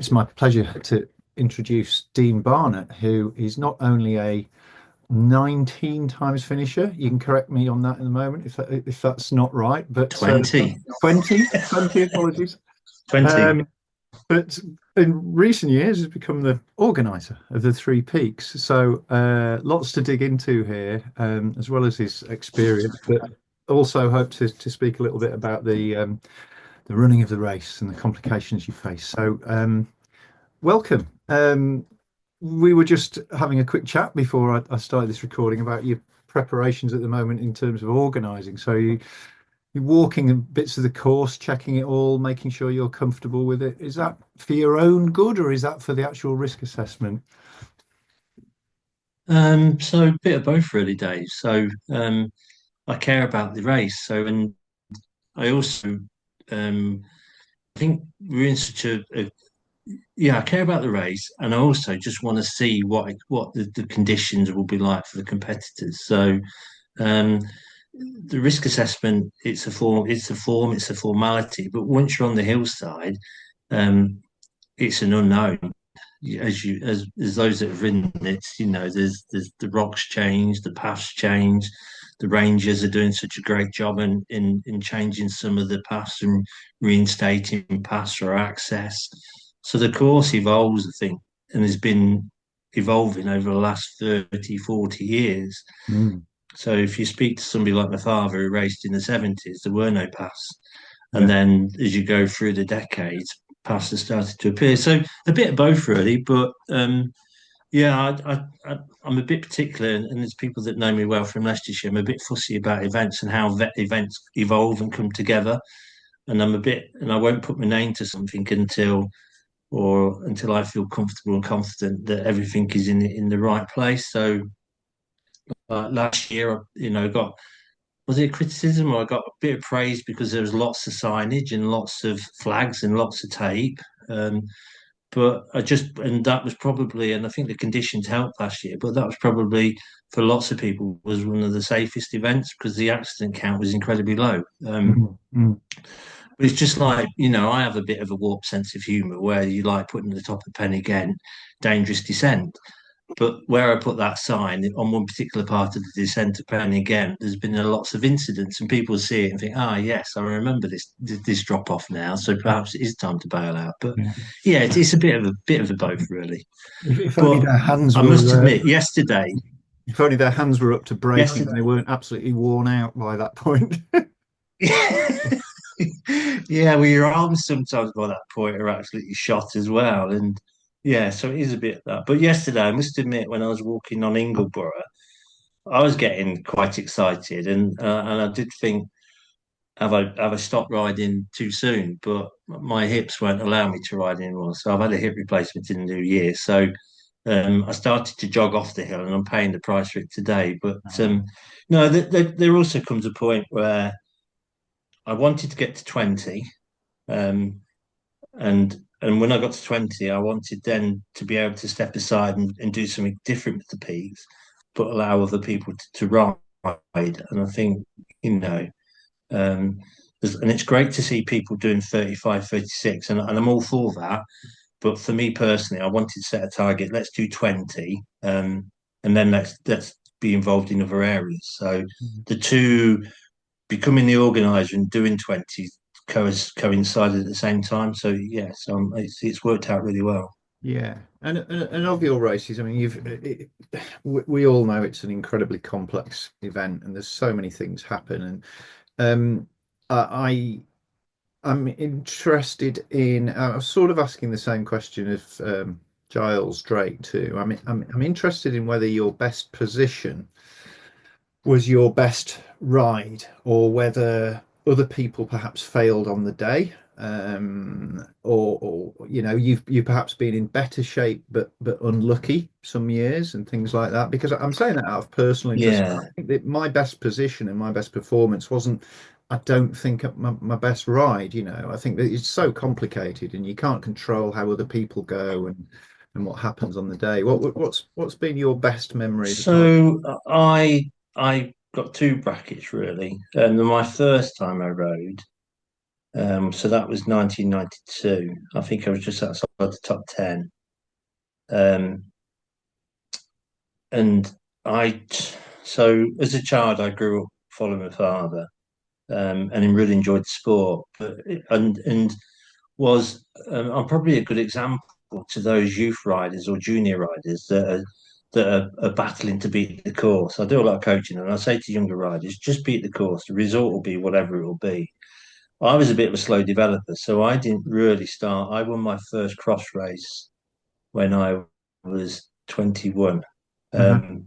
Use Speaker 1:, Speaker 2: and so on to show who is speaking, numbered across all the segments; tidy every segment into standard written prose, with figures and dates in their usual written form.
Speaker 1: It's my pleasure to introduce Dean Barnett, who is not only a 19 times finisher. You can correct me on that in a moment if that's not right, but
Speaker 2: 20.
Speaker 1: 20 apologies.
Speaker 2: 20.
Speaker 1: But in recent years, has become the organizer of the Three Peaks. So lots to dig into here, as well as his experience, but also hope to speak a little bit about the running of the race and the complications you face. So welcome. We were just having a quick chat before I started this recording about your preparations at the moment in terms of organising. So you're walking bits of the course, checking it all, making sure you're comfortable with it. Is that for your own good, or is that for the actual risk assessment?
Speaker 2: So a bit of both really, Dave. So I care about the race. And I also think we're in such I care about the race, and I also just want to see what the conditions will be like for the competitors. So um, the risk assessment, it's a formality. But once you're on the hillside, um, it's an unknown. As those that have ridden it, there's the rocks change, the paths change. The rangers are doing such a great job in changing some of the paths and reinstating paths for access. So the course evolves, I think, and has been evolving over the last 30, 40 years.
Speaker 1: Mm,
Speaker 2: So if you speak to somebody like my father who raced in the 70s, there were no paths. And
Speaker 1: yeah.
Speaker 2: then as you go through the decades, paths have started to appear. So a bit of both, really. But I'm a bit particular, and there's people that know me well from Leicestershire. I'm a bit fussy about events and how events evolve and come together. And I won't put my name to something until I feel comfortable and confident that everything is in the right place. So last year, got was it criticism or I got a bit of praise because there was lots of signage and lots of flags and lots of tape. Um, and that was probably, and I think the conditions helped last year, but that was probably for lots of people was one of the safest events because the accident count was incredibly low.
Speaker 1: Mm, mm.
Speaker 2: But it's just like, I have a bit of a warped sense of humour where you like putting at the top of Pen again, dangerous descent. But where I put that sign on one particular part of the descent to Penny again, there's been lots of incidents, and people see it and think, "Ah, yes, I remember this drop off now. So perhaps it is time to bail out." But
Speaker 1: Yeah.
Speaker 2: yeah, it's a bit of a both, really.
Speaker 1: If only
Speaker 2: But
Speaker 1: their hands
Speaker 2: I must
Speaker 1: were,
Speaker 2: admit, yesterday,
Speaker 1: if only their hands were up to braking and
Speaker 2: yesterday,
Speaker 1: they weren't absolutely worn out by that point.
Speaker 2: yeah, well, your arms sometimes by that point are absolutely shot as well, and yeah, so it is a bit of that. But yesterday, I must admit, when I was walking on Ingleborough. I was getting quite excited, and I did think, have I stopped riding too soon? But my hips won't allow me to ride anymore, so I've had a hip replacement in the new year. So I started to jog off the hill, and I'm paying the price for it today. But no, there also comes a point where I wanted to get to 20, um, and when I got to 20, I wanted then to be able to step aside and do something different with the peaks, but allow other people to ride. And I think, you know, um, and it's great to see people doing 35, 36, and I'm all for that. But for me personally, I wanted to set a target. Let's do 20, and then let's be involved in other areas. So the two, becoming the organizer and doing 20 coincided at the same time. So yes, it's worked out really well.
Speaker 1: Yeah, and of your races, I mean, we all know it's an incredibly complex event, and there's so many things happen. And um, I'm interested in. I was sort of asking the same question of Giles Drake too. I'm interested in whether your best position was your best ride, or whether other people perhaps failed on the day, or you've perhaps been in better shape but unlucky some years and things like that. Because I'm saying that out of personal interest.
Speaker 2: Yeah.
Speaker 1: I think that my best position and my best performance wasn't. I don't think my best ride. I think that it's so complicated, and you can't control how other people go and what happens on the day. What's been your best memory of the time?
Speaker 2: So I got two brackets really. And my first time I rode, So that was 1992. I think I was just outside the top 10. Um, and I, so as a child, I grew up following my father, and really enjoyed the sport. And was I'm probably a good example to those youth riders or junior riders that are battling to beat the course. I do a lot of coaching, and I say to younger riders, just beat the course. The result will be whatever it will be. I was a bit of a slow developer, so I didn't really start. I won my first cross race when I was 21.
Speaker 1: Hmm.
Speaker 2: Um,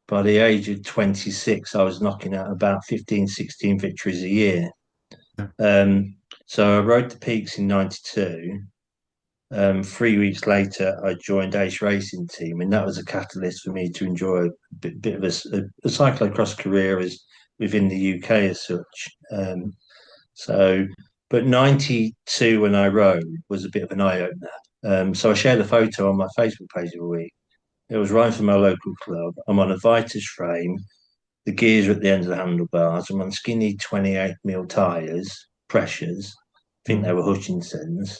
Speaker 2: by the age of 26, I was knocking out about 15, 16 victories a year. Um, so I rode the peaks in 92. 3 weeks later, I joined Ace Racing Team, and that was a catalyst for me to enjoy bit of a cyclocross career as within the UK as such. So, but 92 when I rode was a bit of an eye opener. So I shared a photo on my Facebook page of a week. It was riding for my local club. I'm on a Vitus frame. The gears are at the end of the handlebars. I'm on skinny 28 tyres, pressures. I think they
Speaker 1: Mm.
Speaker 2: were Hutchinsons.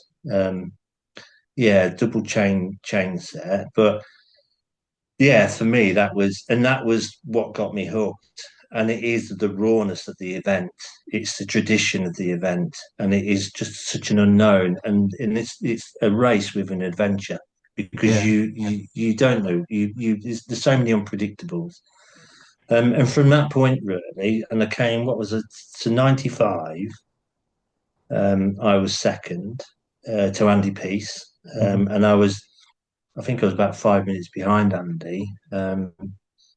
Speaker 2: Yeah, double chain set. But yeah, for me that was what got me hooked. And it is the rawness of the event. It's the tradition of the event, and it is just such an unknown. And it's a race with an adventure because
Speaker 1: Yeah.
Speaker 2: you don't know there's so many unpredictables. And from that point really, and I came what was it to 95. I was second to Andy Peace,
Speaker 1: Hmm.
Speaker 2: and I think I was about 5 minutes behind Andy.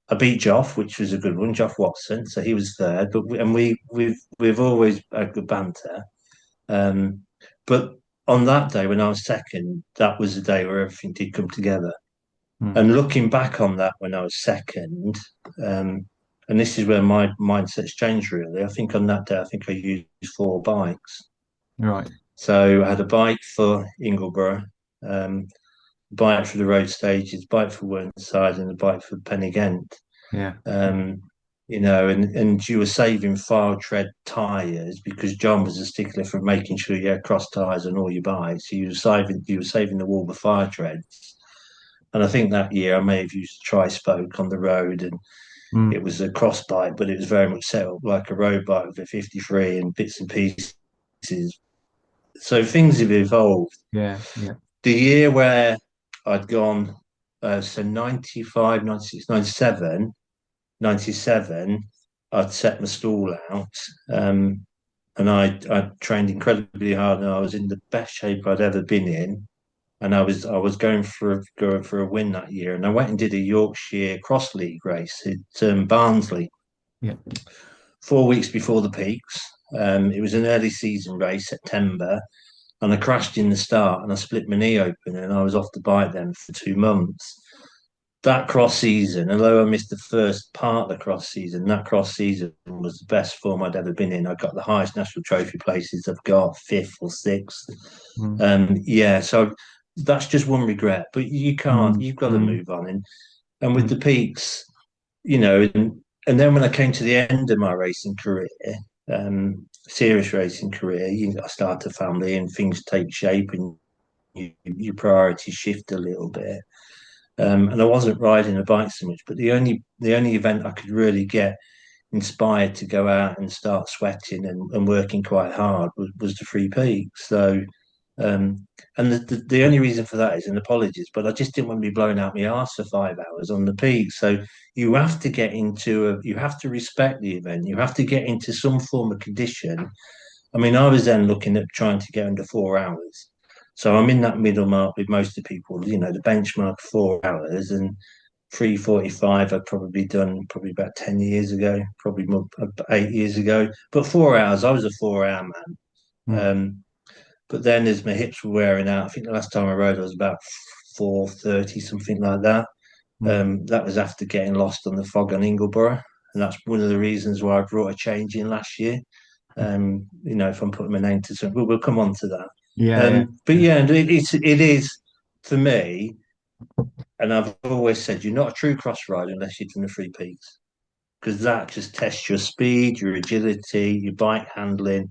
Speaker 2: I beat Joff, which was a good one, Joff Watson. So he was third, and we've always had good banter. Um, but on that day when I was second, that was the day where everything did come together.
Speaker 1: Mm.
Speaker 2: And looking back on that when I was second, um, and this is where my mindset's changed really. I think on that day, I think I used four bikes.
Speaker 1: Right.
Speaker 2: So I had a bike for Ingleborough, um, bike for the road stages, bike for Whernside, and a bike for Pen-y-Ghent.
Speaker 1: Yeah.
Speaker 2: Um, and you were saving file tread tyres because John was a stickler for making sure you had cross tyres on all your bikes. So you were saving the wall with fire treads. And I think that year I may have used a tri-spoke on the road, and
Speaker 1: Mm.
Speaker 2: it was a cross bike, but it was very much set up like a road bike with a 53 and bits and pieces. So things have evolved.
Speaker 1: Yeah. Yeah.
Speaker 2: The year where I'd gone, so 95, 96, 97, 97, I'd set my stall out. And I trained incredibly hard, and I was in the best shape I'd ever been in. And I was going for a win that year. And I went and did a Yorkshire Cross League race at Barnsley
Speaker 1: Yeah.
Speaker 2: 4 weeks before the peaks. It was an early season race, September, and I crashed in the start and I split my knee open, and I was off the bike then for 2 months. That cross season, although I missed the first part of the cross season, that cross season was the best form I'd ever been in. I got the highest national trophy places I've got, fifth or sixth.
Speaker 1: Mm.
Speaker 2: Yeah, so that's just one regret, but you can't,
Speaker 1: Mm.
Speaker 2: you've got to
Speaker 1: Mm.
Speaker 2: move on. And with
Speaker 1: Mm.
Speaker 2: the peaks, and then when I came to the end of my racing career, serious racing career, I start a family and things take shape and your priorities shift a little bit. And I wasn't riding a bike so much, but the only event I could really get inspired to go out and start sweating and working quite hard was the Three Peaks. So, um, and the only reason for that is, and apologies, but I just didn't want to be blowing out my arse for 5 hours on the peak. So you have to you have to respect the event. You have to get into some form of condition. I mean, I was then looking at trying to get under 4 hours. So I'm in that middle mark with most of the people, the benchmark 4 hours, and 3:45 I've probably done probably about 10 years ago, probably more, 8 years ago. But 4 hours, I was a 4 hour man.
Speaker 1: Mm.
Speaker 2: But then as my hips were wearing out, I think the last time I rode I was about 4:30, something like that.
Speaker 1: Mm.
Speaker 2: That was after getting lost on the fog on Ingleborough. And that's one of the reasons why I brought a change in last year. If I'm putting my name to something, we'll come on to that.
Speaker 1: Yeah. Yeah.
Speaker 2: But
Speaker 1: Yeah.
Speaker 2: yeah, and it is for me, and I've always said you're not a true cross rider unless you've done the Three Peaks because that just tests your speed, your agility, your bike handling.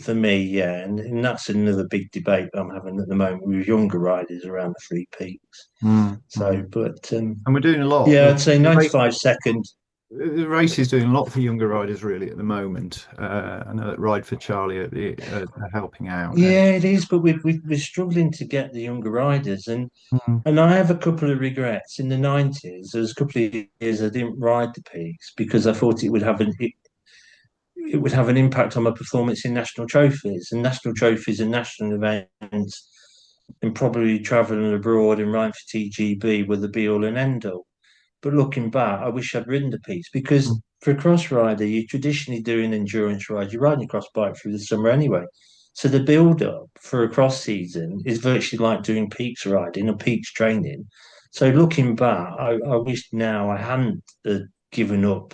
Speaker 2: for me, yeah, and that's another big debate I'm having at the moment with younger riders around the Three Peaks.
Speaker 1: Mm,
Speaker 2: So,
Speaker 1: mm.
Speaker 2: but
Speaker 1: And we're doing a lot.
Speaker 2: yeah, I'd say
Speaker 1: The rate
Speaker 2: 95 seconds.
Speaker 1: the race is doing a lot for younger riders really at the moment. I know that Ride for Charlie are helping out. And
Speaker 2: Yeah, it is, but we're struggling to get the younger riders,
Speaker 1: mm,
Speaker 2: and I have a couple of regrets. In the 90s, there was a couple of years I didn't ride the Peaks because I thought it would have an impact on my performance in national trophies, and national trophies and national events, and probably travelling abroad and riding for TGB were the be all and end all. But looking back, I wish I'd ridden the Peaks because
Speaker 1: mm,
Speaker 2: for a cross rider, you traditionally do an endurance ride. You're riding a cross bike through the summer anyway. So the build up for a cross season is virtually like doing peaks riding or peaks training. So looking back, I wish now I hadn't given up.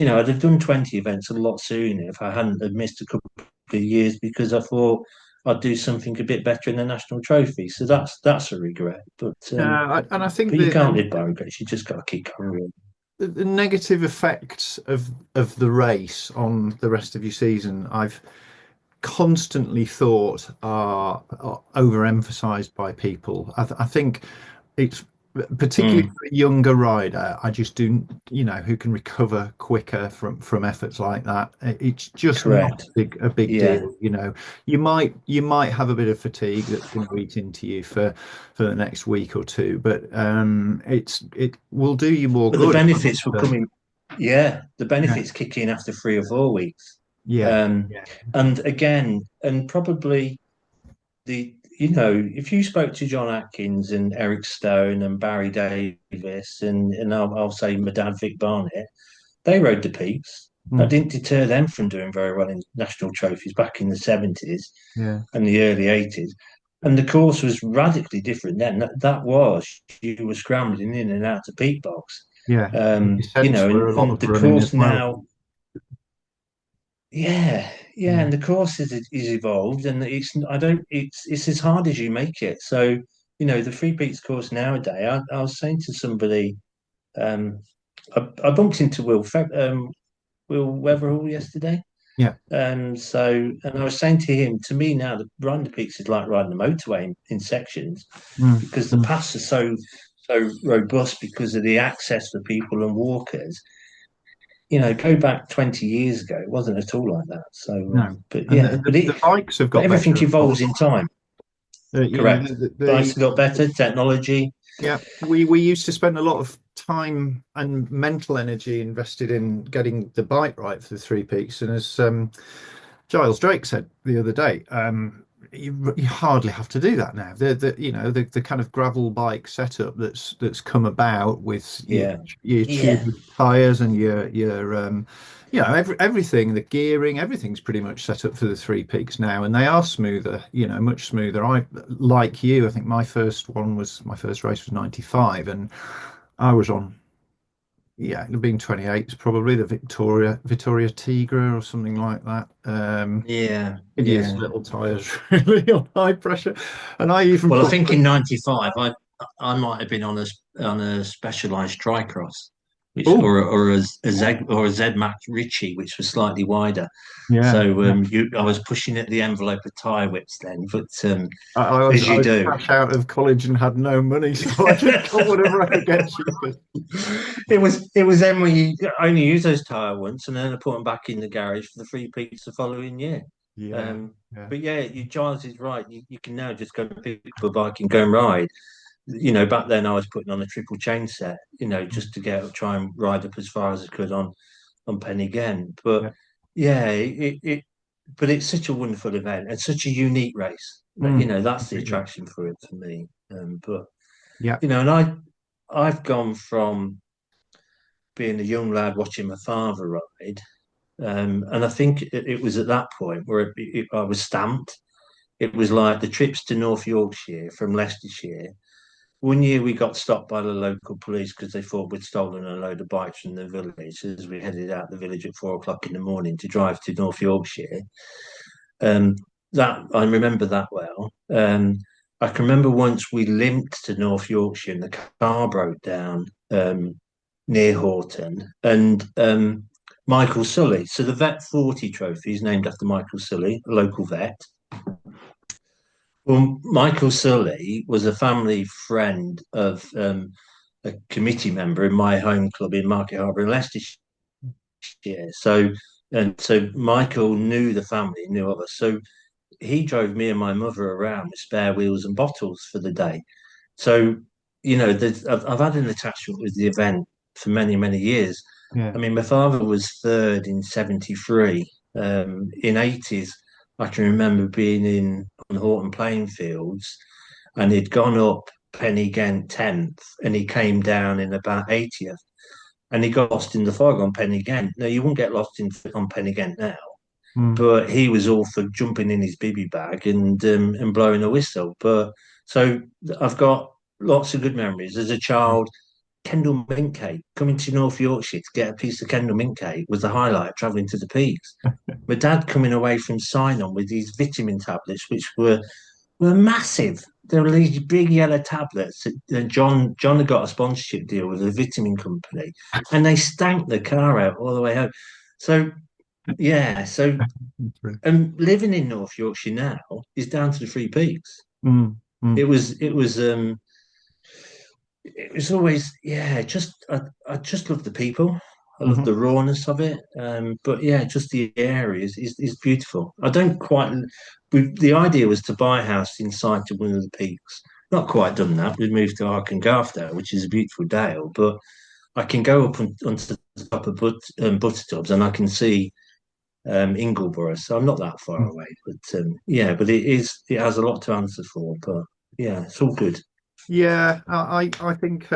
Speaker 2: I'd have done 20 events a lot sooner if I hadn't have missed a couple of years because I thought I'd do something a bit better in the national trophy. So that's a regret.
Speaker 1: and I think
Speaker 2: But you can't live by regrets. You just got to keep going.
Speaker 1: the negative effects of the race on the rest of your season, I've constantly thought are overemphasized by people. I think it's particularly
Speaker 2: Mm,
Speaker 1: for a younger rider. I just do, who can recover quicker from efforts like that. It's just not
Speaker 2: correct.
Speaker 1: a big
Speaker 2: Yeah.
Speaker 1: deal. You might have a bit of fatigue that's going to eat into you for the next week or two, but it will do you more
Speaker 2: But the
Speaker 1: good.
Speaker 2: benefits were coming. Yeah, the
Speaker 1: Yeah,
Speaker 2: benefits kick in after 3 or 4 weeks.
Speaker 1: yeah,
Speaker 2: Um,
Speaker 1: yeah,
Speaker 2: and again, and probably if you spoke to John Atkins and Eric Stone and Barry Davis and I'll say my dad Vic Barnett, they rode the peaks. That
Speaker 1: mm,
Speaker 2: didn't deter them from doing very well in national trophies back in the 70s
Speaker 1: yeah,
Speaker 2: and the early 80s. And the course was radically different then. That was you were scrambling in and out of peak box.
Speaker 1: yeah. The descents were a lot
Speaker 2: And
Speaker 1: of
Speaker 2: the
Speaker 1: running as
Speaker 2: course
Speaker 1: well.
Speaker 2: now, yeah,
Speaker 1: Yeah,
Speaker 2: and the course is evolved, and it's as hard as you make it. So the Free Peaks course nowadays. I was saying to somebody, um, I bumped into Will Weatherall yesterday.
Speaker 1: yeah.
Speaker 2: And I was saying to him, to me now, the riding the peaks is like riding the motorway in sections
Speaker 1: Mm,
Speaker 2: because the
Speaker 1: mm.
Speaker 2: paths are so robust because of the access for people and walkers. Go back 20 years ago, it wasn't at all like that. So,
Speaker 1: No,
Speaker 2: but
Speaker 1: and
Speaker 2: yeah, but
Speaker 1: the bikes have got
Speaker 2: everything
Speaker 1: better, of
Speaker 2: evolves
Speaker 1: course.
Speaker 2: in time.
Speaker 1: You know,
Speaker 2: Correct. Bikes have got better technology.
Speaker 1: yeah, we used to spend a lot of time and mental energy invested in getting the bike right for the Three Peaks, and as Giles Drake said the other day, you hardly have to do that now. The kind of gravel bike setup that's come about with
Speaker 2: Yeah,
Speaker 1: your
Speaker 2: yeah.
Speaker 1: tube tires and everything, the gearing, everything's pretty much set up for the Three Peaks now, and they are smoother, much smoother. Like you, I think my first race was 95, and I was on, yeah, it'd have been 28s probably, the Vittoria Tigra or something like that.
Speaker 2: Yeah,
Speaker 1: Hideous
Speaker 2: yeah.
Speaker 1: little tires, really on high pressure. And I even
Speaker 2: Well, I
Speaker 1: put,
Speaker 2: think in '95, I might have been on a specialized tricross, which
Speaker 1: oh,
Speaker 2: or a Z Max Ritchie, which was slightly wider.
Speaker 1: yeah,
Speaker 2: So
Speaker 1: yeah.
Speaker 2: I was pushing at the envelope of tire widths then, but
Speaker 1: I
Speaker 2: as you
Speaker 1: was
Speaker 2: do,
Speaker 1: fresh out of college and had no money, so I just got whatever I could get cheapest.
Speaker 2: it was then when you only use those tire once, and then I put them back in the garage for the Free Peaks the following year.
Speaker 1: Yeah,
Speaker 2: Um,
Speaker 1: yeah,
Speaker 2: but yeah, Giles is right. You can now just go and pick up a bike and go and ride. Back then I was putting on a triple chain set, just to try and ride up as far as I could on Pen again. But
Speaker 1: yeah.
Speaker 2: yeah, but it's such a wonderful event and such a unique race. That's the
Speaker 1: Completely.
Speaker 2: attraction for it for me. But
Speaker 1: Yeah.
Speaker 2: and I've gone from being a young lad watching my father ride, and I think it was at that point where I was stamped. It was like the trips to North Yorkshire from Leicestershire. One year we got stopped by the local police because they thought we'd stolen a load of bikes from the village as we headed out the village at 4 o'clock in the morning to drive to North Yorkshire. Um, that I remember that well. I can remember once we limped to North Yorkshire and the car broke down near Horton, and Michael Sully. So the Vet 40 trophy is named after Michael Sully, a local vet. Well, Michael Sully was a family friend of a committee member in my home club in Market Harbour in Leicestershire. So Michael knew the family, knew of us. So he drove me and my mother around with spare wheels and bottles for the day. So, I've had an attachment with the event for many, many years.
Speaker 1: Yeah.
Speaker 2: I mean, my father was third in 73. In 80s, I can remember being on Horton playing fields and he'd gone up Penny Ghent 10th and he came down in about 80th and he got lost in the fog on Penny Ghent. Now, you won't get lost on Penny Ghent now,
Speaker 1: Mm.
Speaker 2: but he was all for jumping in his bibby bag and blowing a whistle. But so I've got lots of good memories as a child. Kendal mint cake, coming to North Yorkshire to get a piece of Kendal mint cake was the highlight of travelling to the Peaks. My dad coming away from sign-on with these vitamin tablets, which were massive. They were these big yellow tablets. And John had got a sponsorship deal with a vitamin company, and they stanked the car out all the way home. So yeah, so
Speaker 1: That's brilliant.
Speaker 2: and living in North Yorkshire now is down to the Three Peaks.
Speaker 1: Mm.
Speaker 2: It
Speaker 1: Mm.
Speaker 2: was it was it was always, yeah, I just love the people. I love
Speaker 1: Mhm.
Speaker 2: the rawness of it. But yeah, just the area is beautiful. I don't quite. The idea was to buy a house inside to one of the peaks. Not quite done that. We moved to Arkengarth, which is a beautiful dale, but I can go up onto the top of Buttertubs and I can see Ingleborough. So I'm not that far
Speaker 1: Mm.
Speaker 2: away. But yeah, but it has a lot to answer for. But yeah, it's all good.
Speaker 1: Yeah, I think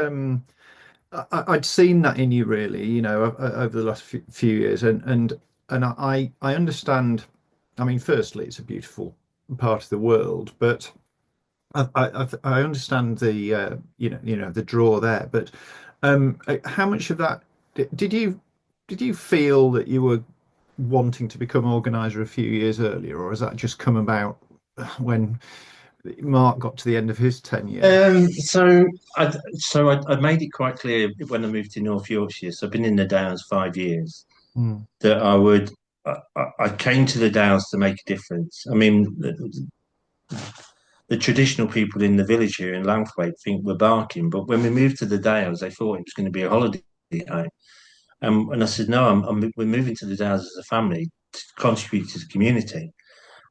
Speaker 1: I'd seen that in you really, over the last few years, and I understand. I mean, firstly, it's a beautiful part of the world, but I understand the the draw there. But how much of that did you feel that you were wanting to become organizer a few years earlier, or has that just come about when Mark got to the end of his tenure?
Speaker 2: So I made it quite clear when I moved to North Yorkshire. So I've been in the Downs 5 years
Speaker 1: Mm.
Speaker 2: that I came to the Downs to make a difference. I mean, the traditional people in the village here in Lanthwaite think we're barking, but when we moved to the Downs, they thought it was going to be a holiday home. And I said, no, we're moving to the Downs as a family to contribute to the community.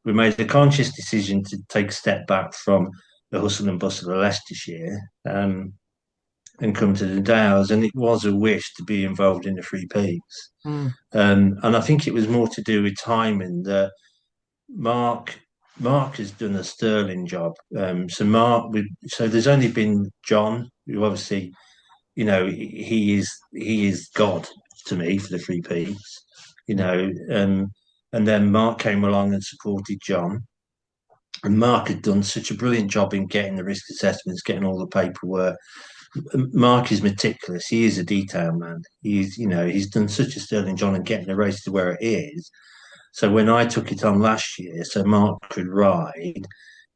Speaker 2: We made a conscious decision to take a step back from the hustle and bustle of Leicestershire. And come to the Dales, and it was a wish to be involved in the Three Peaks.
Speaker 1: Mm.
Speaker 2: And I think it was more to do with timing that Mark Mark has done a sterling job. So there's only been John, who obviously, he is God to me for the Three Peaks, you
Speaker 1: Yeah.
Speaker 2: know, and then Mark came along and supported John. And Mark had done such a brilliant job in getting the risk assessments, getting all the paperwork. Mark is meticulous. He is a detail man. He's done such a sterling job in getting the race to where it is. So when I took it on last year, so Mark could ride,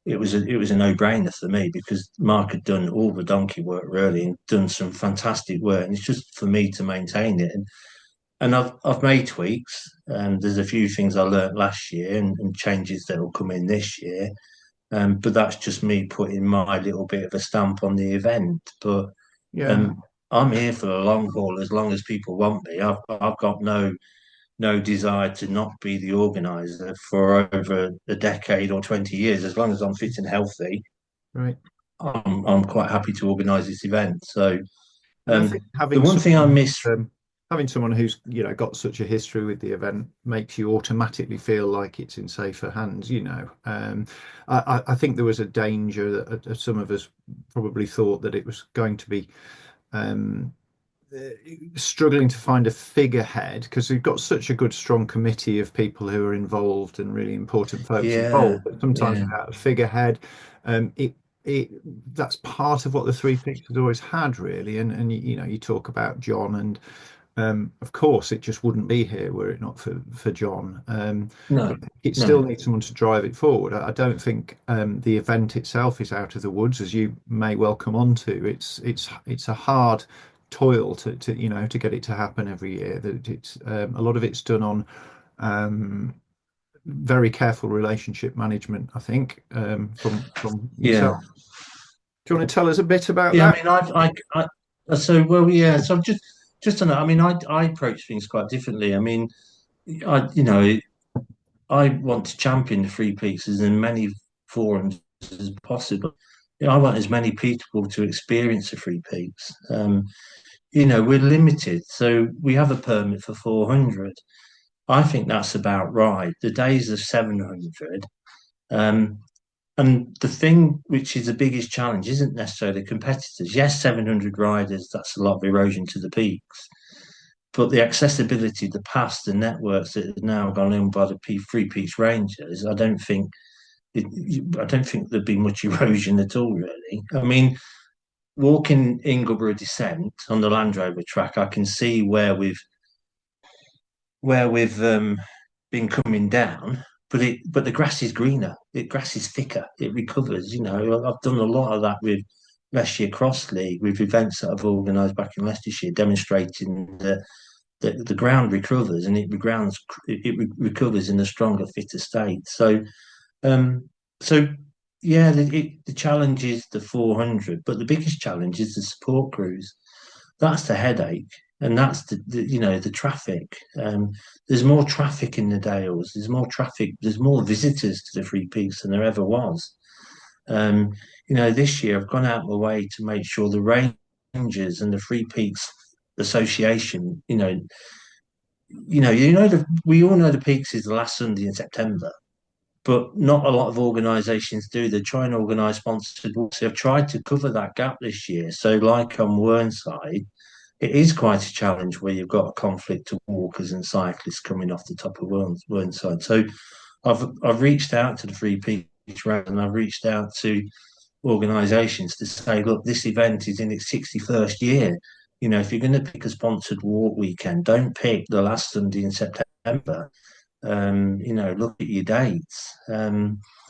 Speaker 2: it was a no brainer for me because Mark had done all the donkey work really and done some fantastic work, and it's just for me to maintain it. And I've made tweaks, and there's a few things I learnt last year and changes that will come in this year. But that's just me putting my little bit of a stamp on the event. But
Speaker 1: Yeah.
Speaker 2: um, I'm here for the long haul as long as people want me. I've got no desire to not be the organizer for over a decade or 20 years. As long as I'm fit and healthy,
Speaker 1: Right.
Speaker 2: I'm quite happy to organize this event. So
Speaker 1: And I think
Speaker 2: the one thing I miss,
Speaker 1: having someone who's got such a history with the event makes you automatically feel like it's in safer hands. I think there was a danger that some of us probably thought that it was going to be um, struggling to find a figurehead because we've got such a good, strong committee of people who are involved and really important folks
Speaker 2: yeah,
Speaker 1: involved. But sometimes
Speaker 2: yeah,
Speaker 1: without a figurehead, it that's part of what the Three Peaks has always had, really. And you talk about John, and of course, it just wouldn't be here were it not for John. But
Speaker 2: no,
Speaker 1: it still
Speaker 2: no,
Speaker 1: needs someone to drive it forward. I don't think the event itself is out of the woods, as you may well come on to. It's a hard toil to to get it to happen every year. That it's a lot of it's done on um, very careful relationship management, I think, from
Speaker 2: Yeah.
Speaker 1: yourself. Do you want to tell us a bit about
Speaker 2: Yeah, I
Speaker 1: that?
Speaker 2: mean, so well, yeah. So just on that. I mean, I approach things quite differently. I mean, I want to champion the Free Peaks as in many forums as possible. I want as many people to experience the Free Peaks. We're limited, so we have a permit for 400. I think that's about right. The days of 700. Um, and the thing which is the biggest challenge isn't necessarily competitors. Yes, 700 riders, that's a lot of erosion to the peaks. But the accessibility, the paths, the networks that have now gone in by the Free Peaks Rangers, I don't think there'd be much erosion at all, really. I mean, walking Ingleborough Descent on the Land Rover track, I can see where we've been coming down, but the grass is greener. The grass is thicker. It recovers. I've done a lot of that with Leicestershire Cross League, with events that I've organised back in Leicestershire, demonstrating that the ground recovers and it recovers in a stronger, fitter state. Um, so yeah, the challenge is the 400, but the biggest challenge is the support crews. That's the headache, and that's the traffic. There's more traffic in the Dales. There's more traffic. There's more visitors to the Free Peaks than there ever was. Um, this year I've gone out my way to make sure the Rangers and the Free Peaks Association, we all know the Peaks is the last Sunday in September, but not a lot of organisations do. They try and organise sponsored walks. They've tried to cover that gap this year. So, like on Whernside, it is quite a challenge where you've got a conflict of walkers and cyclists coming off the top of Whernside. So, I've reached out to the Free Peaks Round and I've reached out to organisations to say, look, this event is in its 61st year. If you're going to pick a sponsored walk weekend, don't pick the last Sunday in September. Look at your dates.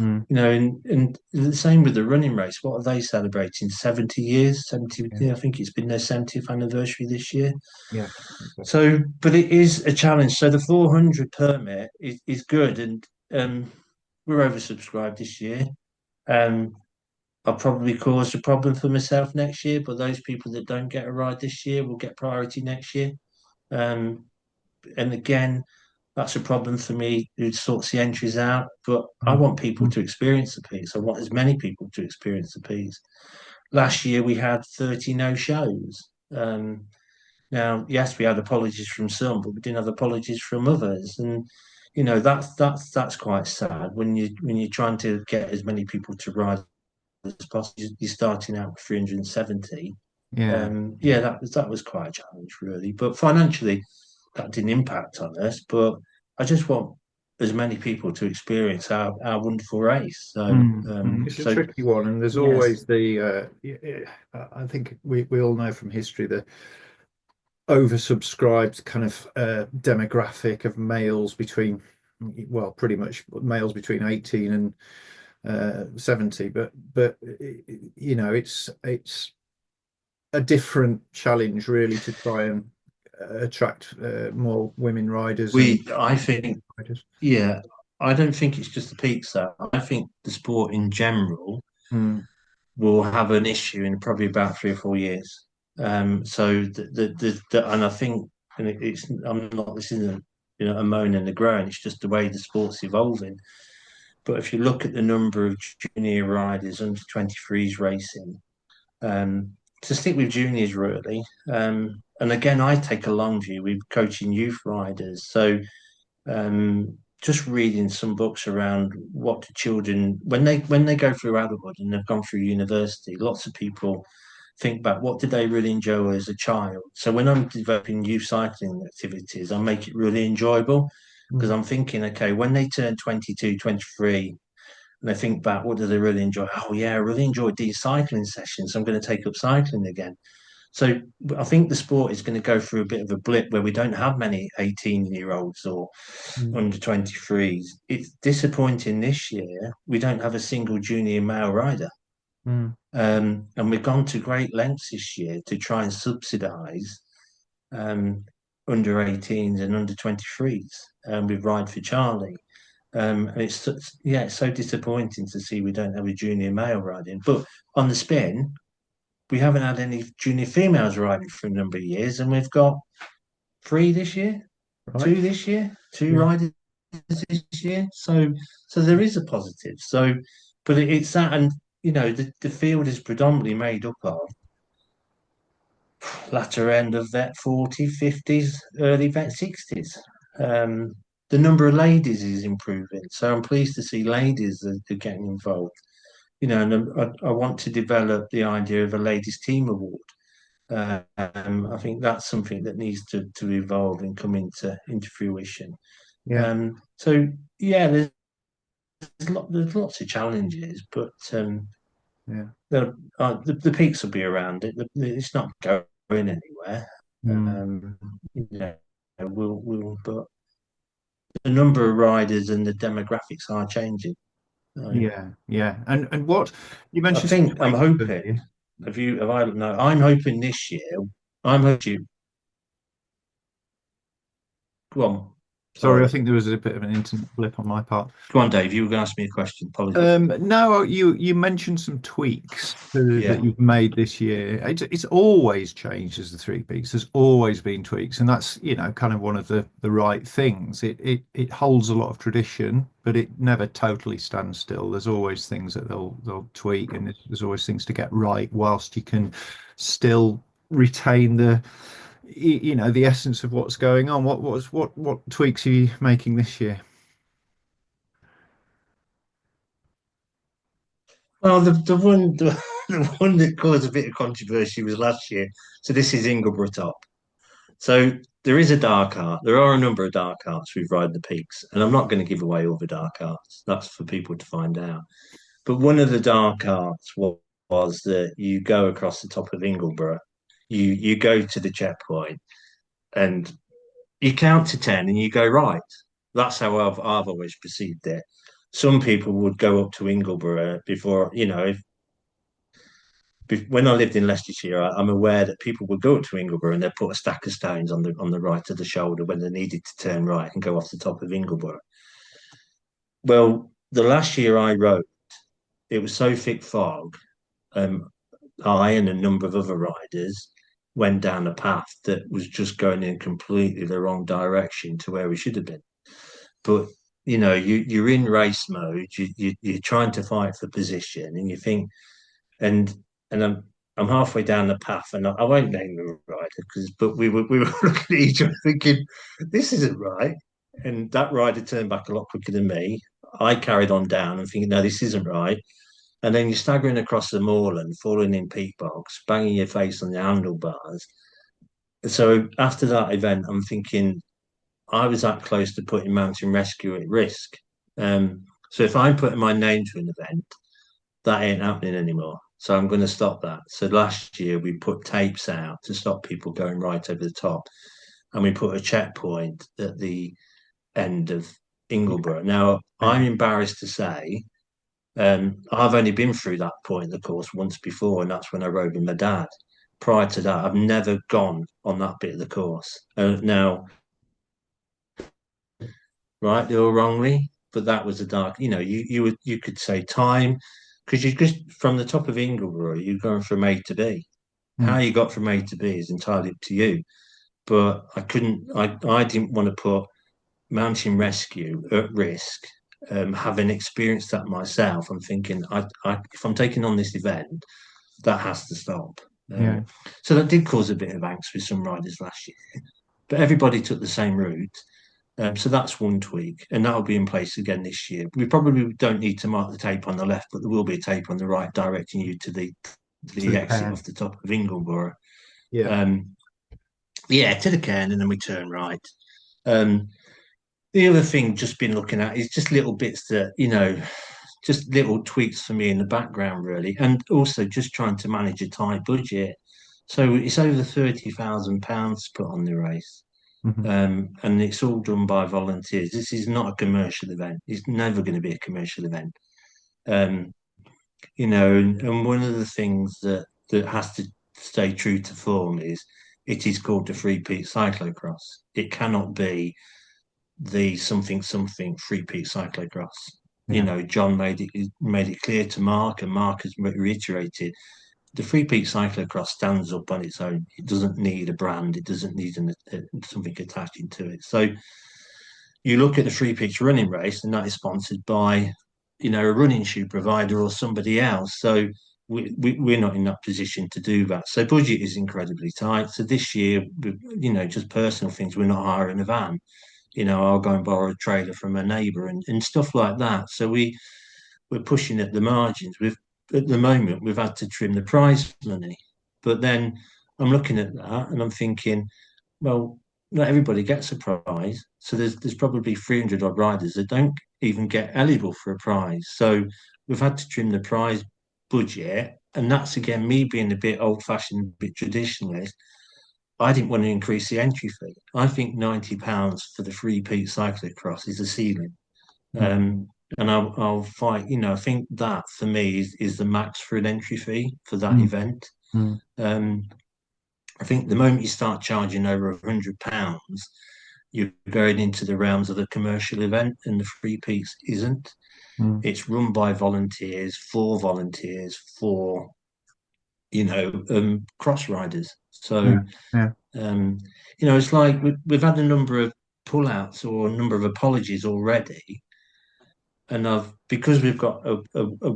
Speaker 1: Mm,
Speaker 2: And the same with the running race. What are they celebrating? 70 years? 70,
Speaker 1: yeah,
Speaker 2: yeah, I think it's been their 70th anniversary this year.
Speaker 1: yeah, exactly.
Speaker 2: So, but it is a challenge. So the 400 permit is good. And we're oversubscribed this year. Um, I'll probably cause a problem for myself next year, but those people that don't get a ride this year will get priority next year. Um, and again, that's a problem for me who sorts the entries out. But I
Speaker 1: Mm,
Speaker 2: want people
Speaker 1: mm,
Speaker 2: to experience the piece. I want as many people to experience the piece. Last year we had 30 no shows. Now, yes, we had apologies from some, but we didn't have apologies from others. And that's quite sad when you're trying to get as many people to ride as possible. You're starting out with 370.
Speaker 1: yeah,
Speaker 2: Yeah, that was quite a challenge, really. But financially, that didn't impact on us. But I just want as many people to experience our wonderful race. So,
Speaker 1: It's a
Speaker 2: so
Speaker 1: tricky one, and there's
Speaker 2: yes,
Speaker 1: always the. I think we all know from history the oversubscribed kind of demographic of males between, well, pretty much males between 18 and 70, but it's a different challenge really to try and attract more women riders and
Speaker 2: I think,
Speaker 1: riders.
Speaker 2: yeah, I don't think it's just the peaks though. I think the sport in general
Speaker 1: Mm,
Speaker 2: will have an issue in probably about 3 or 4 years. So and I think, and it's I'm not this isn't a moan and a groan. It's just the way the sport's evolving. But if you look at the number of junior riders under 23s racing, to stick with juniors really. And again, I take a long view with coaching youth riders. So just reading some books around what the children when they go through adulthood and they've gone through university, lots of people think back what did they really enjoy as a child. So when I'm developing youth cycling activities, I make it really enjoyable because
Speaker 1: mm,
Speaker 2: I'm thinking, okay, when they turn 22, 23, and they think back, what do they really enjoy? Oh yeah, I really enjoyed these cycling sessions. I'm going to take up cycling again. So I think the sport is going to go through a bit of a blip where we don't have many 18-year-olds or
Speaker 1: mm,
Speaker 2: under 23s. It's disappointing this year. We don't have a single junior male rider.
Speaker 1: Mm.
Speaker 2: And we've gone to great lengths this year to try and subsidise um, under 18s and under 23s with Ride for Charlie. And it's so disappointing to see we don't have a junior male riding. But on the spin, we haven't had any junior females riding for a number of years, and we've got three this year,
Speaker 1: Right.
Speaker 2: two this year, two
Speaker 1: Yeah.
Speaker 2: riders this year. So there is a positive. So, but it's that, and the field is predominantly made up of latter end of vet 40, 50s, early vet 60s. Um, the number of ladies is improving, so I'm pleased to see ladies are getting involved. And I want to develop the idea of a ladies team award. I think that's something that needs to evolve and come into fruition.
Speaker 1: Yeah.
Speaker 2: So yeah, there's lots of challenges, but
Speaker 1: Yeah.
Speaker 2: the peaks will be around it. It's not going anywhere.
Speaker 1: Mm.
Speaker 2: Um, you know, but the number of riders and the demographics are changing. So
Speaker 1: Yeah. Yeah. And what you
Speaker 2: I
Speaker 1: mentioned some
Speaker 2: think I'm
Speaker 1: tweaks
Speaker 2: hoping.
Speaker 1: earlier.
Speaker 2: Have I? No, I'm hoping this year. I'm hoping. Go on.
Speaker 1: Sorry, I
Speaker 2: Sorry.
Speaker 1: think there was a bit of an internet blip on my part.
Speaker 2: Go on, Dave. You were going to ask me a question. Apologies.
Speaker 1: No, you mentioned some tweaks that
Speaker 2: Yeah.
Speaker 1: you've made this year. It's always changed as the Three Peaks. There's always been tweaks, and that's kind of one of the right things. It holds a lot of tradition, but it never totally stands still. There's always things that they'll tweak, and there's always things to get right, whilst you can still retain the essence of what's going on. What tweaks are you making this year?
Speaker 2: Well, the one that caused a bit of controversy was last year. So this is Ingleborough Top. So there is a dark art. There are a number of dark arts with Ride the Peaks, and I'm not going to give away all the dark arts. That's for people to find out. But one of the dark arts was that you go across the top of Ingleborough, you go to the checkpoint, and you count to 10, and you go right. That's how I've always perceived it. Some people would go up to Ingleborough before, when I lived in Leicestershire, I'm aware that people would go up to Ingleborough and they'd put a stack of stones on the right of the shoulder when they needed to turn right and go off the top of Ingleborough. Well, the last year I rode, it was so thick fog. Um, I and a number of other riders went down a path that was just going in completely the wrong direction to where we should have been. But you're in race mode. You're trying to fight for position, and you think, and and I'm halfway down the path, and I won't name the rider but we were looking at each other thinking, this isn't right. And that rider turned back a lot quicker than me. I carried on down and thinking, no, this isn't right. And then you're staggering across the moorland, falling in peat bogs, banging your face on the handlebars. So after that event, I'm thinking I was that close to putting mountain rescue at risk. So if I'm putting my name to an event, that ain't happening anymore. So I'm going to stop that. So last year we put tapes out to stop people going right over the top, and we put a checkpoint at the end of Ingleborough. Now I'm
Speaker 1: Yeah.
Speaker 2: embarrassed to say, I've only been through that point in the course once before, and that's when I rode with my dad. Prior to that, I've never gone on that bit of the course. Now, rightly or wrongly, but that was a dark. You could say time because you just from the top of Ingleborough, you're going from A to B. How
Speaker 1: Mm.
Speaker 2: you got from A to B is entirely up to you. But I couldn't. I didn't want to put mountain rescue at risk. Having experienced that myself, I'm thinking, if I'm taking on this event, that has to stop.
Speaker 1: Yeah.
Speaker 2: So that did cause a bit of angst with some riders last year, but everybody took the same route. So that's one tweak, and that'll be in place again this year. We probably don't need to mark the tape on the left, but there will be a tape on the right directing you to
Speaker 1: To
Speaker 2: the
Speaker 1: the
Speaker 2: exit
Speaker 1: can.
Speaker 2: off the top of Ingleborough.
Speaker 1: Yeah.
Speaker 2: Um, yeah, to the cairn, and then we turn right. Um, the other thing just been looking at is just little bits that just little tweaks for me in the background, really, and also just trying to manage a tight budget. So it's over £30,000 to put on the race.
Speaker 1: Hmm.
Speaker 2: And it's all done by volunteers. This is not a commercial event. It's never going to be a commercial event. Um, and one of the things that has to stay true to form is it is called the Free Peaks Cyclo-cross. It cannot be the something something Free Peaks Cyclo-cross.
Speaker 1: Yeah.
Speaker 2: John made it clear to Mark, and Mark has reiterated the Free Peaks Cyclo-cross stands up on its own. It doesn't need a brand. It doesn't need something attaching to it. So you look at the Free Peaks running race, and that is sponsored by, a running shoe provider or somebody else. So we're not in that position to do that. So budget is incredibly tight. So this year, just personal things, we're not hiring a van. I'll go and borrow a trailer from a neighbour and stuff like that. So we're pushing at the margins. At the moment we've had to trim the prize money, but then I'm looking at that and I'm thinking, well, not everybody gets a prize. So there's probably 300 odd riders that don't even get eligible for a prize. So we've had to trim the prize budget. And that's again me being a bit old fashioned, a bit traditionalist. I didn't want to increase the entry fee. I think £90 for the Free Peaks Cyclo-cross is the ceiling.
Speaker 1: Mm.
Speaker 2: And I'll fight, I think that for me is the max for an entry fee for that
Speaker 1: Mm.
Speaker 2: event.
Speaker 1: Mm.
Speaker 2: Um, I think the moment you start charging over £100, you're going into the realms of a commercial event, and the Free Peaks isn't.
Speaker 1: Mm.
Speaker 2: It's run by volunteers, for cross riders.
Speaker 1: Yeah.
Speaker 2: So,
Speaker 1: Yeah.
Speaker 2: um, it's like we've had a number of pullouts or a number of apologies already, and because we've got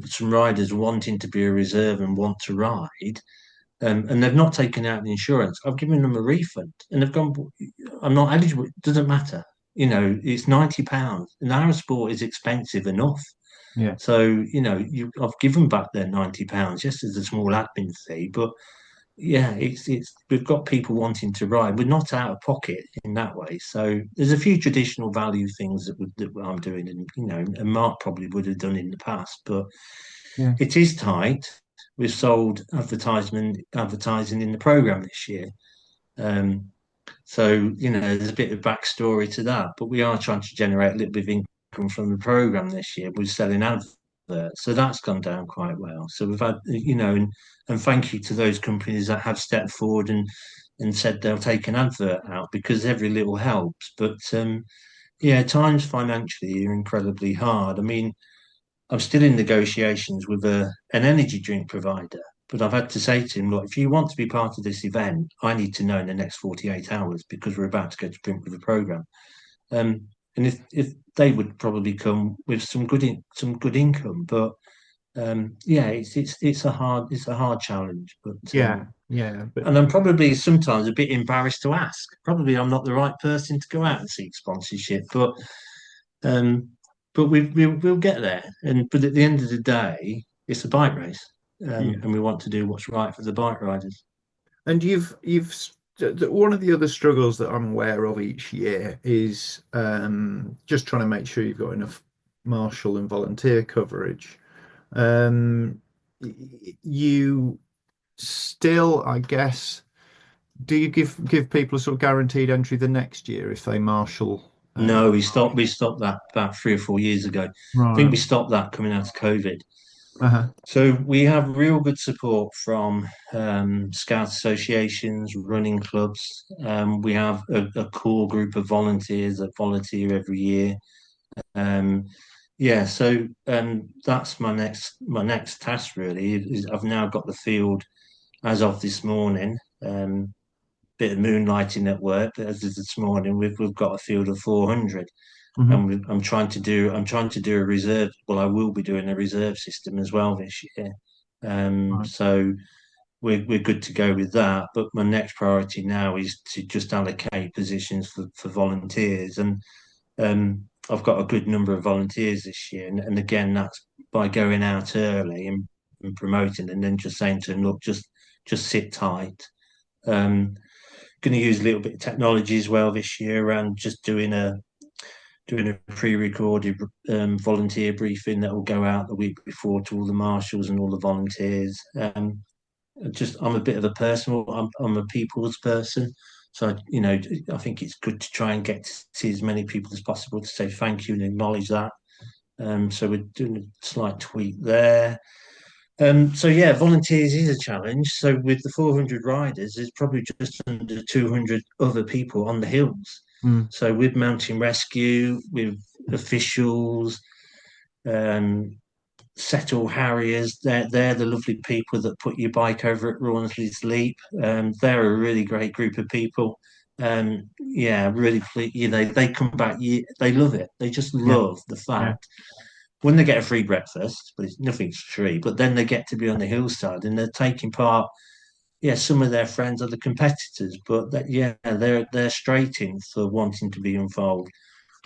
Speaker 2: some riders wanting to be a reserve and want to ride, and they've not taken out the insurance. I've given them a refund, and they've gone. I'm not eligible. It doesn't matter. It's £90. An hour sport is expensive enough.
Speaker 1: Yeah.
Speaker 2: So I've given back their £90 just as a small admin fee. But yeah, it's we've got people wanting to ride. We're not out of pocket in that way. So there's a few traditional value things that I'm doing, and and Mark probably would have done in the past, but
Speaker 1: Yeah.
Speaker 2: it is tight. We've sold advertising in the program this year. Um, so there's a bit of backstory to that, but we are trying to generate a little bit of income from the program this year. We're selling adverts, so that's gone down quite well. So we've had, and thank you to those companies that have stepped forward and said they'll take an advert out, because every little helps. But yeah, times financially are incredibly hard. I mean, I'm still in negotiations with an energy drink provider, but I've had to say to him, look, if you want to be part of this event, I need to know in the next 48 hours, because we're about to go to print with the program. And if they would probably come with some good income, but yeah, it's a hard challenge. But
Speaker 1: Yeah. Yeah. But
Speaker 2: and I'm probably sometimes a bit embarrassed to ask. Probably I'm not the right person to go out and seek sponsorship, um, but we'll get there. But at the end of the day, it's a bike race,
Speaker 1: yeah.
Speaker 2: and we want to do what's right for the bike riders.
Speaker 1: And one of the other struggles that I'm aware of each year is just trying to make sure you've got enough marshal and volunteer coverage. Um, you still, I guess, do you give people a sort of guaranteed entry the next year if they marshal?
Speaker 2: No, we stopped that about 3 or 4 years ago. I think we
Speaker 1: Right.
Speaker 2: stopped that coming out of COVID.
Speaker 1: Uh-huh.
Speaker 2: So we have real good support from scout associations, running clubs. We have a core group of volunteers that volunteer every year. Um, yeah, so that's my next task really. Is I've now got the field as of this morning. Bit of moonlighting at work, but as of this morning, we've got a field of 400,
Speaker 1: Hmm.
Speaker 2: and I'm trying to do a reserve. Well, I will be doing a reserve system as well this year.
Speaker 1: Right.
Speaker 2: So we're good to go with that. But my next priority now is to just allocate positions for volunteers, and I've got a good number of volunteers this year. And again, that's by going out early and promoting, and then just saying to them, look, just sit tight. Um, Going to use a little bit of technology as well this year around just doing a pre-recorded volunteer briefing that will go out the week before to all the marshals and all the volunteers. I'm a bit of a personal. I'm a people's person, so I think it's good to try and get to see as many people as possible to say thank you and acknowledge that. So we're doing a slight tweak there. So yeah, volunteers is a challenge. So with the 400 riders, there's probably just under 200 other people on the hills.
Speaker 1: Mm.
Speaker 2: So with mountain rescue, with officials, um, settle harriers, they're the lovely people that put your bike over at Rawnsley's Leap. They're a really great group of people. Yeah, really, they come back. They love it. They just
Speaker 1: Yeah,
Speaker 2: love the
Speaker 1: yeah,
Speaker 2: fact when they get a free breakfast, but it's nothing's free. But then they get to be on the hillside and they're taking part. Yeah, some of their friends are the competitors, but yeah, they're straight in for wanting to be involved.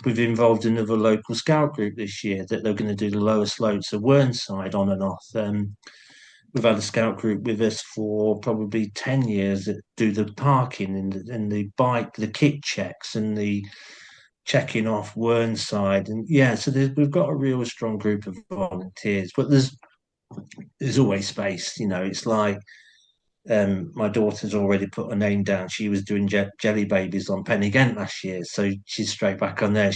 Speaker 2: We've involved another local scout group this year that they're going to do the lower slopes of Whernside on and off. We've had a scout group with us for probably 10 years that do the parking and the bike, the kit checks and the checking off Whernside. And yeah, so we've got a real strong group of volunteers, but there's always space. It's like my daughter's already put her name down. She was doing jelly babies on Penny Ghent last year, so she's straight back on there.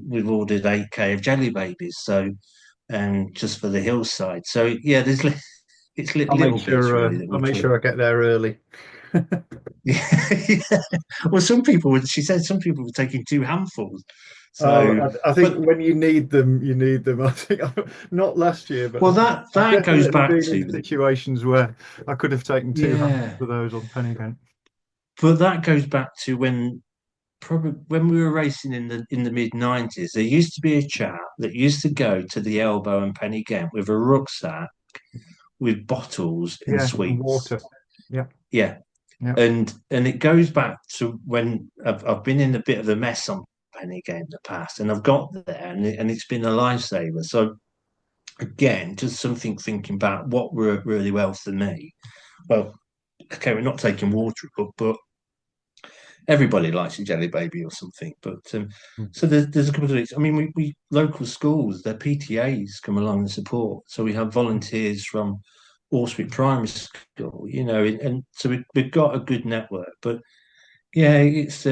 Speaker 2: We've ordered 8K of jelly babies, so just for the hillside. So yeah, it's little bits really that
Speaker 1: I'll
Speaker 2: we
Speaker 1: make
Speaker 2: try.
Speaker 1: sure I get there early.
Speaker 2: Yeah. Well, she said some people were taking two handfuls.
Speaker 1: Oh,
Speaker 2: So,
Speaker 1: I think
Speaker 2: but
Speaker 1: when you need them, you need them. I think not last year, but
Speaker 2: well, that
Speaker 1: I've
Speaker 2: that goes
Speaker 1: definitely
Speaker 2: back
Speaker 1: been in
Speaker 2: to
Speaker 1: situations where I could have taken two hands
Speaker 2: yeah,
Speaker 1: for those on penny again.
Speaker 2: but that goes back to probably when we were racing in the mid 90s. There used to be a chap that used to go to the Elbow and Penny Ghent with a rucksack with bottles and
Speaker 1: Yeah, and
Speaker 2: sweets.
Speaker 1: water. Yeah,
Speaker 2: Yeah,
Speaker 1: yeah,
Speaker 2: and it goes back to when I've been in a bit of a mess on Penny Ghent in the past, and I've got there, and it's been a lifesaver. So again, just something thinking back what worked really well for me. Well, okay, we're not taking water up, but everybody likes a jelly baby or something. But
Speaker 1: mm,
Speaker 2: so there's a couple of things. I mean, we local schools, their PTAs come along and support. So we have volunteers from Allswick Primary School, and so we've got a good network. But yeah, it's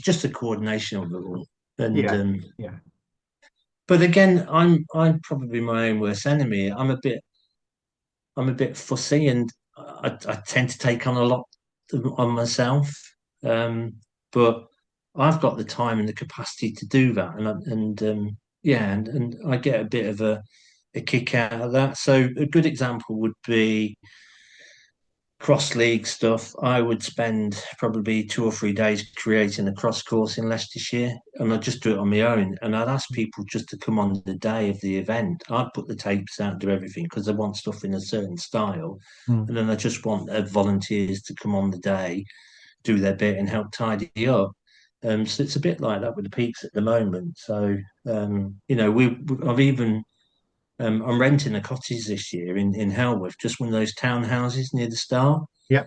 Speaker 2: just a coordination of it all. And
Speaker 1: yeah, yeah.
Speaker 2: but again, I'm probably my own worst enemy. I'm a bit fussy, and I tend to take on a lot on myself. Um, but I've got the time and the capacity to do that, and yeah, and I get a bit of a kick out of that. So a good example would be cross league stuff. I would spend probably 2 or 3 days creating a cross course in Leicestershire, and I'd just do it on my own. And I'd ask people just to come on the day of the event. I'd put the tapes out, do everything because I want stuff in a certain style,
Speaker 1: Mm.
Speaker 2: and then I just want volunteers to come on the day, do their bit, and help tidy up. So it's a bit like that with the peaks at the moment. So I've even I'm renting a cottage this year in Helworth, just one of those townhouses near the start.
Speaker 1: Yeah,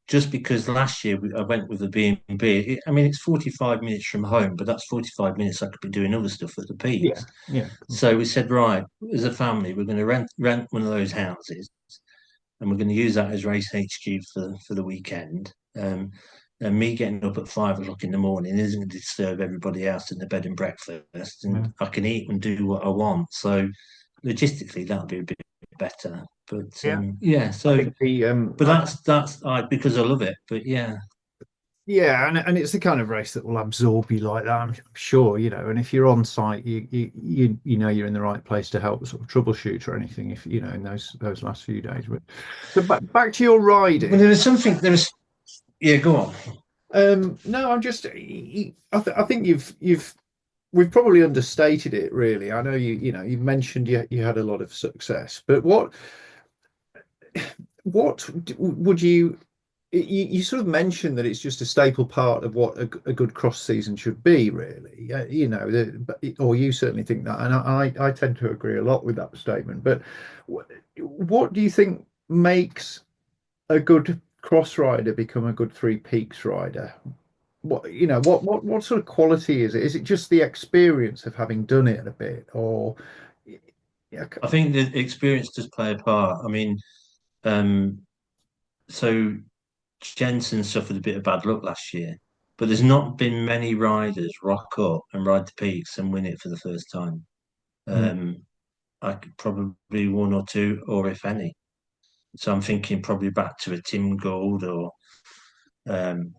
Speaker 2: Just because last year I went with a B&B. I mean, it's 45 minutes from home, but that's 45 minutes I could be doing other stuff at the
Speaker 1: yeah,
Speaker 2: peaks.
Speaker 1: yeah.
Speaker 2: So we said, right, as a family, we're going to rent one of those houses, and we're going to use that as race HQ for the weekend. And me getting up at 5 o'clock in the morning isn't going to disturb everybody else in the bed and breakfast, and
Speaker 1: Yeah.
Speaker 2: I can eat and do what I want. So logistically, that'll be a bit better. But
Speaker 1: Yeah.
Speaker 2: yeah,
Speaker 1: I
Speaker 2: so
Speaker 1: think the
Speaker 2: but that's because I love it. But yeah,
Speaker 1: yeah, and it's the kind of race that will absorb you like that. I'm sure, and if you're on site, you know you're in the right place to help sort of troubleshoot or anything if in those last few days. But so back to your
Speaker 2: well,
Speaker 1: riding.
Speaker 2: there was yeah. Go on.
Speaker 1: No, I'm just I think we've probably understated it really. I know you mentioned you had a lot of success, but what would you sort of mentioned that it's just a staple part of what a good cross season should be, really. Or you certainly think that, and I tend to agree a lot with that statement. But what do you think makes a good cross rider become a good Three Peaks rider? What sort of quality is it? Is it just the experience of having done it a bit, or yeah,
Speaker 2: I think the experience does play a part. I mean, um, so Jensen suffered a bit of bad luck last year, but there's not been many riders rock up and ride the peaks and win it for the first time.
Speaker 1: mm,
Speaker 2: Um, I could probably one or two, or if any. So I'm thinking probably back to a Tim Gould, or um,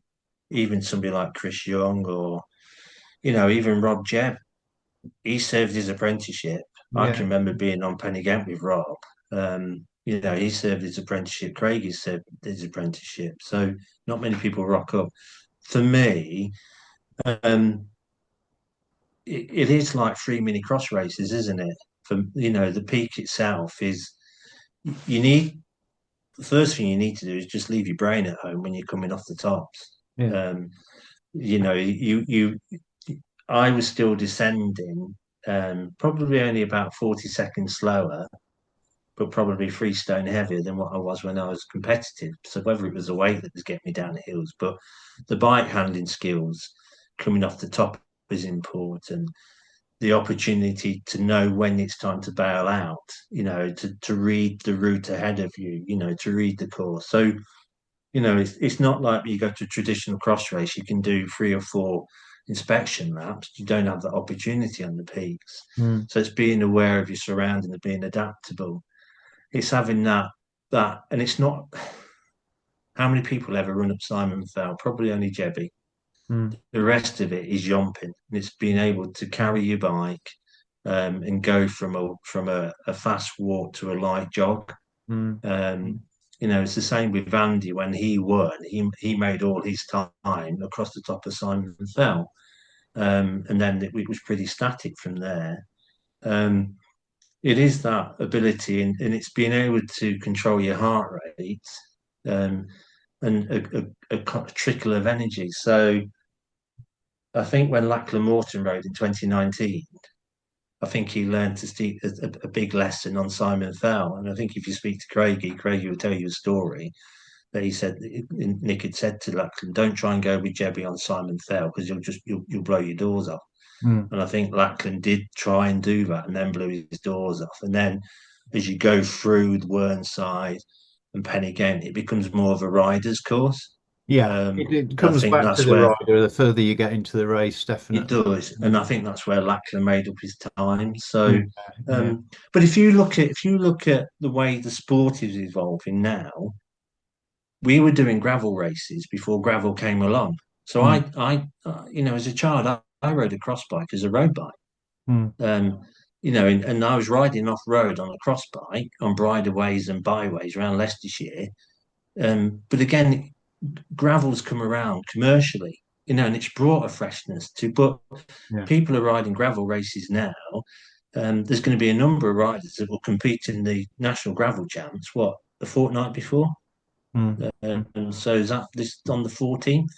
Speaker 2: even somebody like Chris Young, or even Rob Jebb. He served his apprenticeship. I
Speaker 1: Yeah.
Speaker 2: can remember being on Penny Gant with Rob. He served his apprenticeship. Craigie served his apprenticeship. So not many people rock up. For me, um, it is like three mini cross races, isn't it? For the peak itself is you need the first thing you need to do is just leave your brain at home when you're coming off the tops.
Speaker 1: Yeah.
Speaker 2: Um, you I was still descending, probably only about 40 seconds slower, but probably 3 stone heavier than what I was when I was competitive. So whether it was the weight that was getting me down the hills, but the bike handling skills coming off the top is important. The opportunity to know when it's time to bail out, to read the route ahead of you, to read the course. So, it's not like you go to a traditional cross race, you can do 3 or 4 inspection laps. You don't have that opportunity on the peaks.
Speaker 1: Mm.
Speaker 2: So it's being aware of your surroundings and being adaptable. It's having that, and it's not how many people ever run up Simon Fell? Probably only Jebby.
Speaker 1: Mm.
Speaker 2: The rest of it is jumping. It's being able to carry your bike and go from a fast walk to a light jog.
Speaker 1: Mm.
Speaker 2: Um, it's the same with Vandy when he won. He made all his time across the top of Simon Fell, and then it was pretty static from there. Um, it is that ability, and it's being able to control your heart rate um, and a trickle of energy. So I think when Lachlan Morton rode in 2019, I think he learned to see a big lesson on Simon Fell. And I think if you speak to Craigie will tell you a story that he said Nick had said to Lachlan, "Don't try and go with Jebby on Simon Fell because you'll blow your doors off."
Speaker 1: Mm.
Speaker 2: And I think Lachlan did try and do that and then blew his doors off. And then as you go through the Whernside and Pennygent, it becomes more of a rider's course.
Speaker 1: Yeah.
Speaker 2: Um,
Speaker 1: It
Speaker 2: I
Speaker 1: comes
Speaker 2: think
Speaker 1: back to
Speaker 2: that's
Speaker 1: the
Speaker 2: where
Speaker 1: rider the further you get into the race,
Speaker 2: it
Speaker 1: definitely.
Speaker 2: does, and I
Speaker 1: Mm.
Speaker 2: think that's where Lachlan made up his time.
Speaker 1: Yeah.
Speaker 2: So,
Speaker 1: Yeah.
Speaker 2: but if you look at the way the sport is evolving now, we were doing gravel races before gravel came along. So
Speaker 1: Mm.
Speaker 2: as a child, I rode a cross bike as a road bike.
Speaker 1: Mm.
Speaker 2: Um, and I was riding off road on a cross bike on bridleways and byways around Leicestershire. But again, gravel's come around commercially, and it's brought a freshness to. But
Speaker 1: Yeah.
Speaker 2: people are riding gravel races now. There's going to be a number of riders that will compete in the national gravel champs. What, the fortnight before?
Speaker 1: Mm.
Speaker 2: And so is that this on the 14th?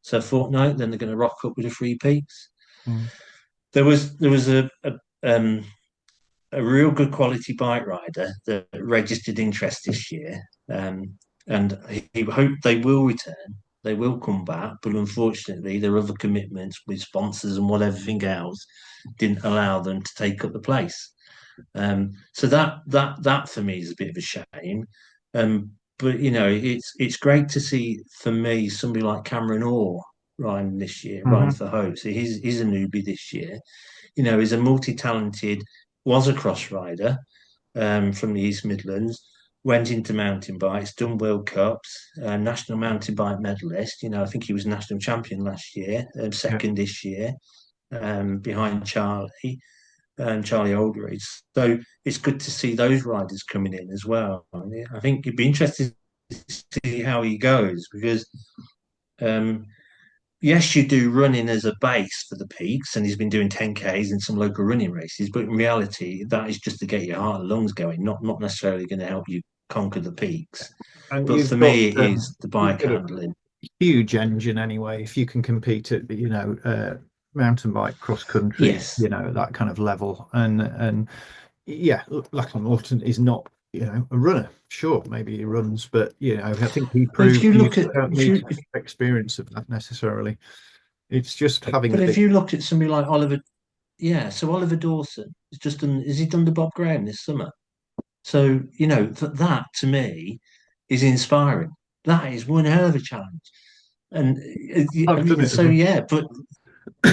Speaker 2: So fortnight, then they're going to rock up with the Three Peaks.
Speaker 1: Mm.
Speaker 2: There was a real good quality bike rider that registered interest this year, and he hoped they will return. They will come back, but unfortunately, their other commitments with sponsors and whatever else didn't allow them to take up the place. So that for me is a bit of a shame. But it's great to see for me somebody like Cameron Orr riding this year, riding
Speaker 1: Mhm.
Speaker 2: for Hope. So he's a newbie this year. He's a multi-talented, was a cross rider from the East Midlands, went into mountain bikes, done World Cups, national mountain bike medalist. I think he was national champion last year,
Speaker 1: Yeah.
Speaker 2: second this year, behind Charlie Aldridge. So it's good to see those riders coming in as well. I think it'd be interesting to see how he goes because um, yes, you do running as a base for the peaks, and he's been doing 10Ks in some local running races. But in reality, that is just to get your heart and lungs going, not necessarily going to help you conquer the peaks.
Speaker 1: And
Speaker 2: But for me, it is the
Speaker 1: you've
Speaker 2: bike
Speaker 1: got a
Speaker 2: handling.
Speaker 1: huge engine anyway. If you can compete at mountain bike, cross country,
Speaker 2: Yes,
Speaker 1: that kind of level, and yeah, Lachlan Morton is not a runner. Sure, maybe he runs, but I think he
Speaker 2: but if
Speaker 1: proved
Speaker 2: you
Speaker 1: you
Speaker 2: look at
Speaker 1: don't
Speaker 2: if
Speaker 1: need
Speaker 2: you
Speaker 1: to
Speaker 2: if,
Speaker 1: have experience of that necessarily. It's just having
Speaker 2: but
Speaker 1: the
Speaker 2: if
Speaker 1: big.
Speaker 2: you look at somebody like Oliver, yeah, so Oliver Dawson has just done. Has he done the Bob Graham this summer? So that to me is inspiring. That is one hell of a challenge. And
Speaker 1: I've done it as
Speaker 2: so
Speaker 1: well.
Speaker 2: yeah, but for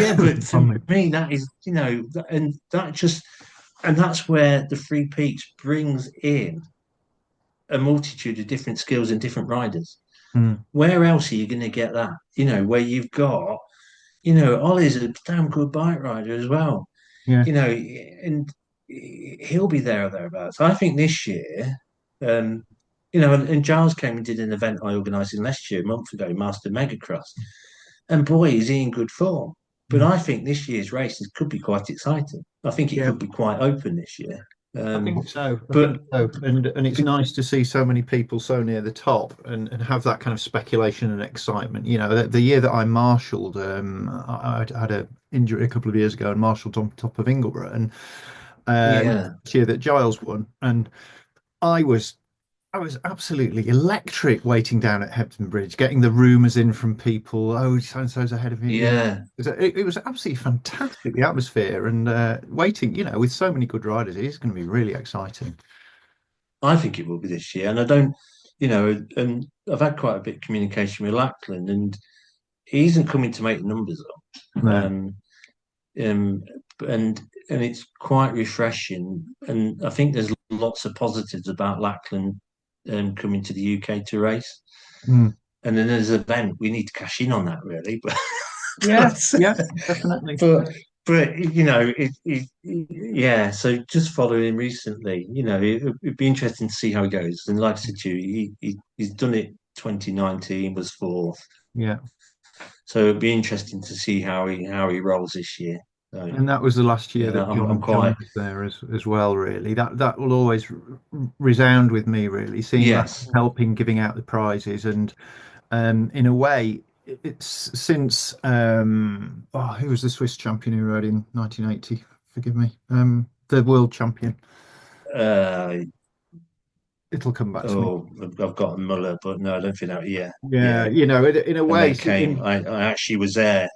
Speaker 1: Pardon me.
Speaker 2: me that is and that just and that's where the Three Peaks brings in a multitude of different skills and different riders.
Speaker 1: Mm.
Speaker 2: Where else are you going to get that? Where you've got, Ollie's a damn good bike rider as well,
Speaker 1: Yeah.
Speaker 2: and he'll be there or thereabouts. I think this year, um, and Giles came and did an event I organised in Leicester a month ago, Master Megacross, and boy, is he in good form. But
Speaker 1: Mm.
Speaker 2: I think this year's races could be quite exciting. I think it
Speaker 1: Yeah.
Speaker 2: could be quite open this year.
Speaker 1: I
Speaker 2: Um,
Speaker 1: think so. I think
Speaker 2: but
Speaker 1: so. And it's nice to see so many people so near the top and have that kind of speculation and excitement. The year that I marshalled, I had a injury a couple of years ago and marshalled on top of Ingleborough, and
Speaker 2: yeah,
Speaker 1: this year that Giles won, and I was I was absolutely electric waiting down at Hebden Bridge, getting the rumours in from people. Oh, so and so's ahead of me.
Speaker 2: yeah,
Speaker 1: It was absolutely fantastic, the atmosphere, and waiting. With so many good riders, it is going to be really exciting.
Speaker 2: I think it will be this year. And and I've had quite a bit of communication with Lackland, and he isn't coming to make the numbers up.
Speaker 1: No.
Speaker 2: Um, and and it's quite refreshing. And I think there's lots of positives about Lackland coming to the UK to race.
Speaker 1: Mm.
Speaker 2: And then there's an event we need to cash in on that really,
Speaker 1: Yeah,
Speaker 2: but
Speaker 1: yeah, definitely.
Speaker 2: but yeah. So just following him recently, it'd be interesting to see how he goes. And like I said to you, he's done it 2019 was fourth,
Speaker 1: Yeah.
Speaker 2: so it'd be interesting to see how he rolls this year. So
Speaker 1: And that was the last year
Speaker 2: yeah,
Speaker 1: that
Speaker 2: I'm
Speaker 1: John
Speaker 2: quite
Speaker 1: was there as well, really. That will always resound with me, really, seeing that
Speaker 2: yes.
Speaker 1: helping giving out the prizes. And in a way, it's since who was the Swiss champion who rode in 1980? Forgive me. The world champion.
Speaker 2: Uh,
Speaker 1: It'll come back to me.
Speaker 2: I've got a Muller, but no, I don't think that. Yeah,
Speaker 1: Yeah,
Speaker 2: yeah.
Speaker 1: in a
Speaker 2: And
Speaker 1: way,
Speaker 2: then came. I actually was there.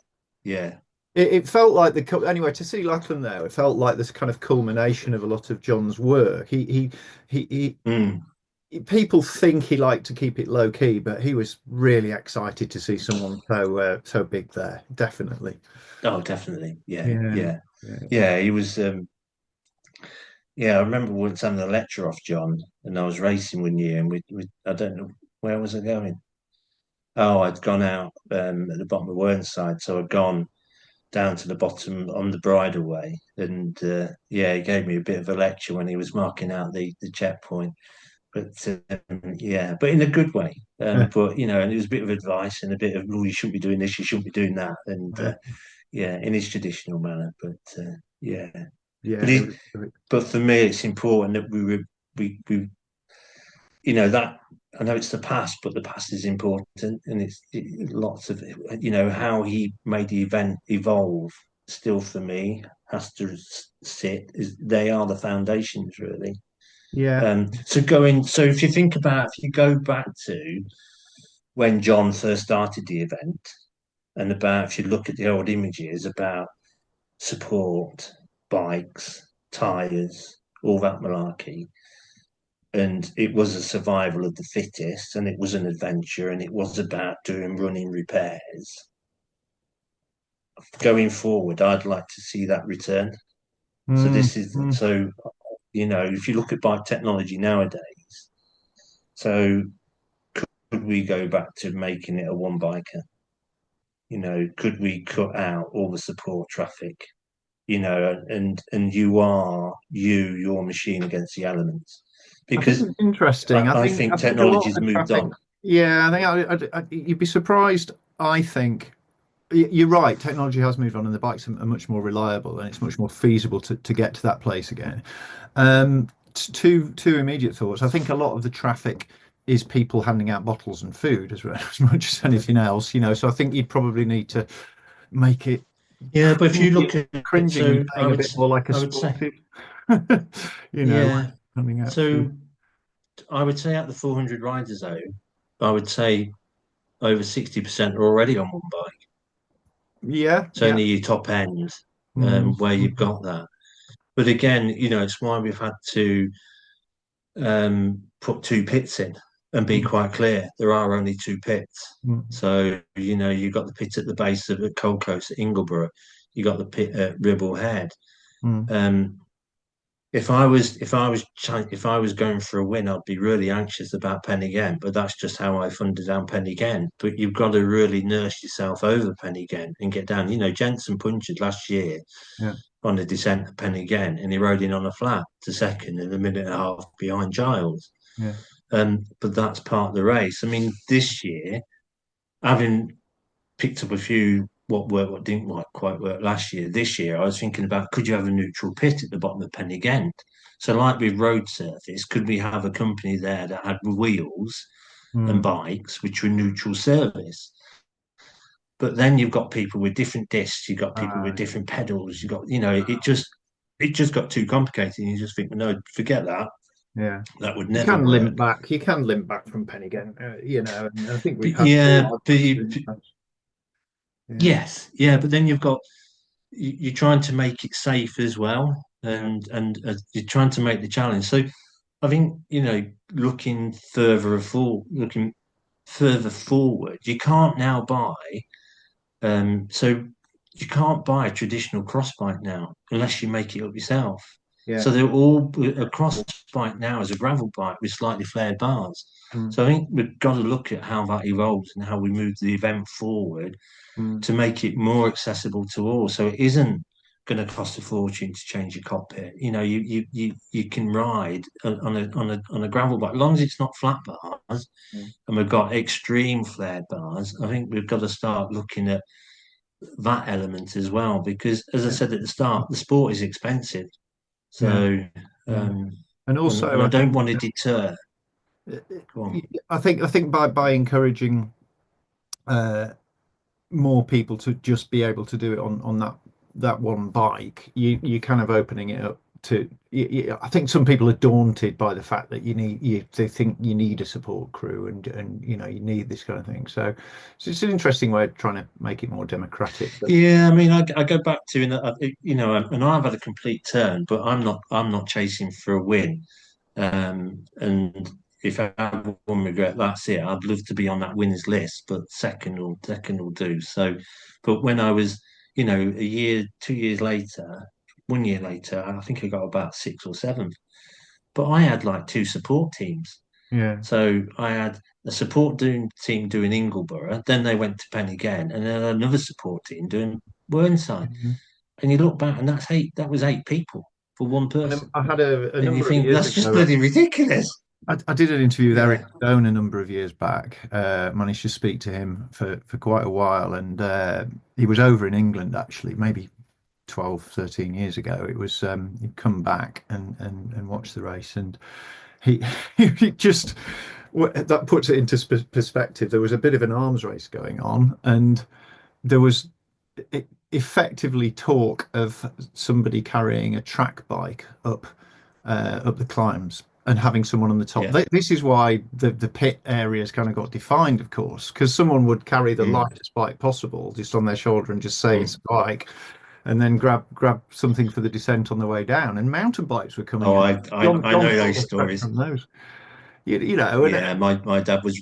Speaker 2: Yeah.
Speaker 1: it felt like anyway to see Lackland there. It felt like this kind of culmination of a lot of John's work. He
Speaker 2: Mm.
Speaker 1: people think he liked to keep it low key, but he was really excited to see someone so big there. Definitely.
Speaker 2: Oh, definitely. Yeah,
Speaker 1: Yeah,
Speaker 2: yeah,
Speaker 1: yeah, it was.
Speaker 2: yeah. He was. Yeah, I remember once having a lecture off John, and I was racing one year, and we I don't know where was I going. Oh, I'd gone out at the bottom of Whernside, so I'd gone down to the bottom on the bridleway, and yeah, he gave me a bit of a lecture when he was marking out the checkpoint. But yeah, but in a good way.
Speaker 1: Yeah,
Speaker 2: But and it was a bit of advice and a bit of, oh, you shouldn't be doing this, you shouldn't be doing that, and yeah, in his traditional manner. But yeah, but
Speaker 1: yeah, it
Speaker 2: he,
Speaker 1: was great.
Speaker 2: but for me, it's important that we that I know it's the past, but the past is important, and lots of how he made the event evolve. Still, for me, has to sit is they are the foundations really.
Speaker 1: Yeah.
Speaker 2: So if you think about, if you go back to when John first started the event, and if you look at the old images about support, bikes, tyres, all that malarkey, and it was a survival of the fittest, and it was an adventure, and it was about doing running repairs. Going forward, I'd like to see that return. So
Speaker 1: Mm,
Speaker 2: this is
Speaker 1: mm.
Speaker 2: so if you look at bike technology nowadays, so could we go back to making it a one biker? Could we cut out all the support traffic? And your machine against the elements,
Speaker 1: I think
Speaker 2: because
Speaker 1: it's interesting.
Speaker 2: I think
Speaker 1: I think a lot of
Speaker 2: technology's
Speaker 1: the
Speaker 2: moved
Speaker 1: traffic.
Speaker 2: on.
Speaker 1: Yeah, you'd be surprised. I think you're right. Technology has moved on, and the bikes are much more reliable, and it's much more feasible to get to that place again. Two immediate thoughts. I think a lot of the traffic is people handing out bottles and food as well, as much as anything else. So I think you'd probably need to make it
Speaker 2: Yeah, but if you look
Speaker 1: cringy,
Speaker 2: at it,
Speaker 1: cringing and
Speaker 2: so
Speaker 1: playing a bit more like a
Speaker 2: I would say,
Speaker 1: sportive.
Speaker 2: yeah.
Speaker 1: Handing out
Speaker 2: So
Speaker 1: food.
Speaker 2: I would say out the 400 riders, though, I would say over 60% are already on one bike.
Speaker 1: Yeah,
Speaker 2: It's
Speaker 1: yeah.
Speaker 2: only your top end
Speaker 1: Mm,
Speaker 2: where you've
Speaker 1: mm,
Speaker 2: got that. But again, it's why we've had to put two pits in and be
Speaker 1: mm,
Speaker 2: quite clear. There are only two pits.
Speaker 1: mm,
Speaker 2: So, you've got the pit at the base of the Cold Coast at Ingleborough. You got the pit at Ribble Head.
Speaker 1: mm.
Speaker 2: Um, if I was going for a win, I'd be really anxious about Penny End, but that's just how I funded down Penny End. But you've got to really nurse yourself over Penny End and get down. Jensen punctured last year
Speaker 1: Yeah,
Speaker 2: on a descent at Penny End, and he rode in on a flat to second in a minute and a half behind Giles.
Speaker 1: yeah,
Speaker 2: But that's part of the race. I mean, this year, having picked up a few what worked, what didn't quite work last year. This year, I was thinking about could you have a neutral pit at the bottom of Penny End? So, like with road surface, could we have a company there that had wheels and
Speaker 1: mm,
Speaker 2: bikes which were neutral service? But then you've got people with different discs, you've got people with
Speaker 1: yeah,
Speaker 2: different pedals, you've got, it just got too complicated. And you just think, no, forget that.
Speaker 1: yeah.
Speaker 2: That would
Speaker 1: You
Speaker 2: never
Speaker 1: can
Speaker 2: work.
Speaker 1: limp back. You can limp back from Pennygen, and I think we've
Speaker 2: But
Speaker 1: had
Speaker 2: yeah,
Speaker 1: four.
Speaker 2: but
Speaker 1: Yeah,
Speaker 2: yes, yeah, but then you're trying to make it safe as well,
Speaker 1: yeah,
Speaker 2: and you're trying to make the challenge. So I think looking further forward, you can't now buy. So you can't buy a traditional cross bike now unless you make it up yourself.
Speaker 1: yeah.
Speaker 2: So they're all a cross bike now is a gravel bike with slightly flared bars.
Speaker 1: Mm,
Speaker 2: So I think we've got to look at how that evolves and how we move the event forward
Speaker 1: mm,
Speaker 2: to make it more accessible to all. So it isn't going to cost a fortune to change your cockpit. You can ride on a gravel bike, as long as it's not flat bars,
Speaker 1: mm,
Speaker 2: and we've got extreme flared bars. I think we've got to start looking at that element as well, because as I
Speaker 1: yeah,
Speaker 2: said at the start, the sport is expensive.
Speaker 1: yeah,
Speaker 2: So,
Speaker 1: yeah.
Speaker 2: um,
Speaker 1: And
Speaker 2: and
Speaker 1: also,
Speaker 2: I
Speaker 1: I think
Speaker 2: don't want to deter. Go on.
Speaker 1: I think by encouraging uh, more people to just be able to do it on that one bike, you kind of opening it up to. I think some people are daunted by the fact that they think you need a support crew and you need this kind of thing. So it's an interesting way of trying to make it more democratic. But
Speaker 2: Yeah, I mean, I go back to, and I've had a complete turn, but I'm not chasing for a win. And if I have one regret, that's it. I'd love to be on that winners list, but second will do. So, but when I was, a year, 2 years later, 1 year later, I think I got about sixth or seventh. But I had like two support teams.
Speaker 1: yeah.
Speaker 2: So I had a team doing Ingleborough, then they went to Penn again, and then another support team doing Whernside.
Speaker 1: Mhm.
Speaker 2: And you look back, and that was eight people for one
Speaker 1: And
Speaker 2: person.
Speaker 1: I had a
Speaker 2: And you
Speaker 1: number of
Speaker 2: think
Speaker 1: years
Speaker 2: that's just
Speaker 1: ago.
Speaker 2: bloody ridiculous.
Speaker 1: I did an interview with Eric
Speaker 2: Yeah,
Speaker 1: Stone a number of years back. Managed to speak to him for quite a while, and he was over in England actually, maybe 12, 13 years ago. It was he'd come back and watch the race, and he he just that puts it into perspective. There was a bit of an arms race going on, and there was effectively talk of somebody carrying a track bike up the climbs and having someone on the top.
Speaker 2: yeah.
Speaker 1: This is why the pit areas kind of got defined, of course, because someone would carry the
Speaker 2: Mm,
Speaker 1: lightest bike possible just on their shoulder and just say it's
Speaker 2: mm.
Speaker 1: a bike, and then grab something for the descent on the way down. And mountain bikes were coming
Speaker 2: Oh,
Speaker 1: in.
Speaker 2: I
Speaker 1: John
Speaker 2: know
Speaker 1: Paul
Speaker 2: those
Speaker 1: was back
Speaker 2: stories.
Speaker 1: from those. And
Speaker 2: Yeah, my dad was.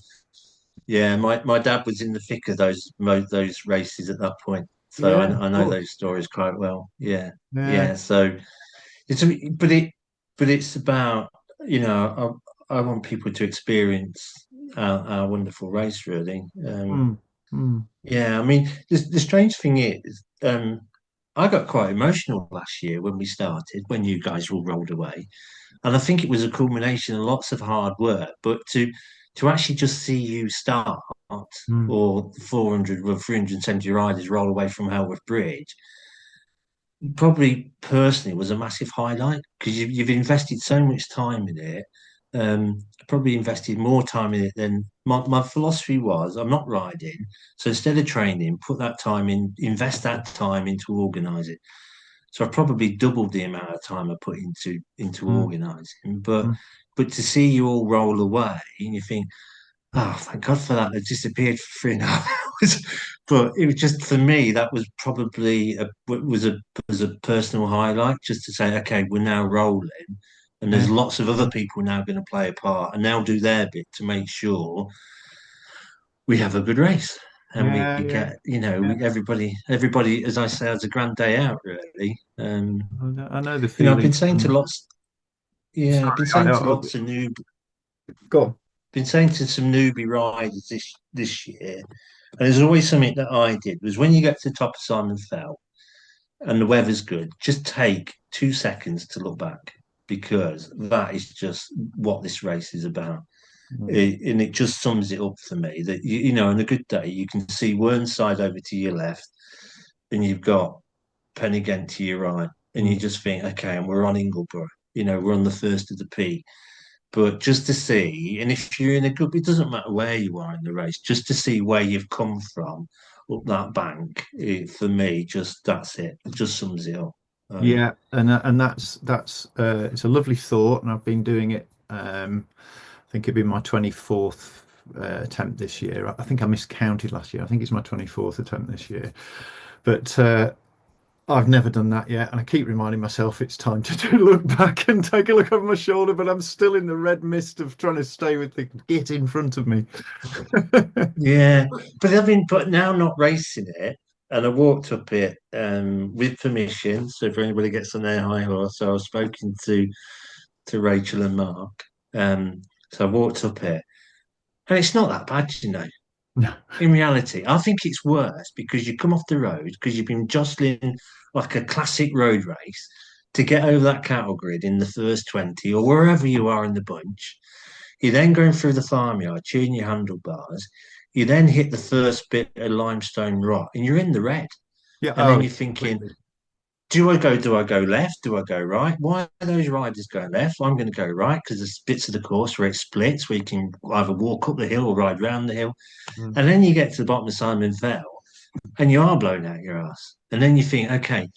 Speaker 2: Yeah, my dad was in the thick of those races at that point, so I,
Speaker 1: yeah, of
Speaker 2: I know those
Speaker 1: course.
Speaker 2: stories quite well. Yeah,
Speaker 1: Yeah.
Speaker 2: yeah. So it's but it's about I want people to experience our wonderful race, really.
Speaker 1: Mm, mm,
Speaker 2: Yeah, I mean, the strange thing is, I got quite emotional last year when we started, when you guys all rolled away. And I think it was a culmination of lots of hard work, but to actually just see you start
Speaker 1: mm.
Speaker 2: or 400 or 370 riders roll away from Helworth Bridge probably personally was a massive highlight because you've invested so much time in it. Probably invested more time in it than my philosophy was. I'm not riding, so instead of training, put that time in, invest that time into organise it. So I probably doubled the amount of time I put into
Speaker 1: Mm,
Speaker 2: organising. But
Speaker 1: mm.
Speaker 2: but to see you all roll away and you think, oh, thank God for that. They disappeared for 3.5 hours. But it was just for me, that was probably a personal highlight, just to say, okay, we're now rolling, and
Speaker 1: Yeah,
Speaker 2: there's lots of other people now going to play a part and now do their bit to make sure we have a good race. And we
Speaker 1: yeah, yeah,
Speaker 2: get,
Speaker 1: yeah.
Speaker 2: everybody, as I say, has a grand day out, really.
Speaker 1: I know the
Speaker 2: I've
Speaker 1: feeling.
Speaker 2: been saying to lots. yeah, I've been
Speaker 1: I,
Speaker 2: saying to
Speaker 1: I,
Speaker 2: lots of new,
Speaker 1: go on.
Speaker 2: been saying to some newbie riders this year, and there's always something that I did was when you get to the top of Simon Fell and the weather's good, just take 2 seconds to look back because that is just what this race is about.
Speaker 1: Mm.
Speaker 2: And it just sums it up for me that you know, on a good day, you can see Whernside over to your left, and you've got Penigent to your right, and you
Speaker 1: Mm.
Speaker 2: just think, okay, and we're on Ingleborough, you know, we're on the first of the peak. But just to see, and if you're in a good, it doesn't matter where you are in the race, just to see where you've come from up that bank, for me, just that's it. It just sums it up.
Speaker 1: Yeah, and that's it's a lovely thought, and I've been doing it. I think it'd be my 24th attempt this year. I think I miscounted last year. I think it's my 24th attempt this year, but I've never done that yet, and I keep reminding myself it's time to look back and take a look over my shoulder, but I'm still in the red mist of trying to stay with the git in front of me.
Speaker 2: Yeah, but now not racing it, and I walked up it with permission. So if anybody gets on their high horse, so I've spoken to Rachel and Mark. So I walked up it, and it's not that bad, you know.
Speaker 1: No.
Speaker 2: In reality, I think it's worse because you come off the road because you've been jostling like a classic road race to get over that cattle grid in the first 20 or wherever you are in the bunch. You're then going through the farmyard, chewing your handlebars. You then hit the first bit of limestone rock and you're in the red.
Speaker 1: Yeah,
Speaker 2: And
Speaker 1: oh,
Speaker 2: then
Speaker 1: yeah,
Speaker 2: you're thinking,
Speaker 1: completely.
Speaker 2: do I go left? Do I go right? Why are those riders going left? I'm going to go right because there's bits of the course where it splits, where you can either walk up the hill or ride round the hill.
Speaker 1: Mm.
Speaker 2: And then you get to the bottom of Simon Fell and you are blown out your ass. And then you think, okay,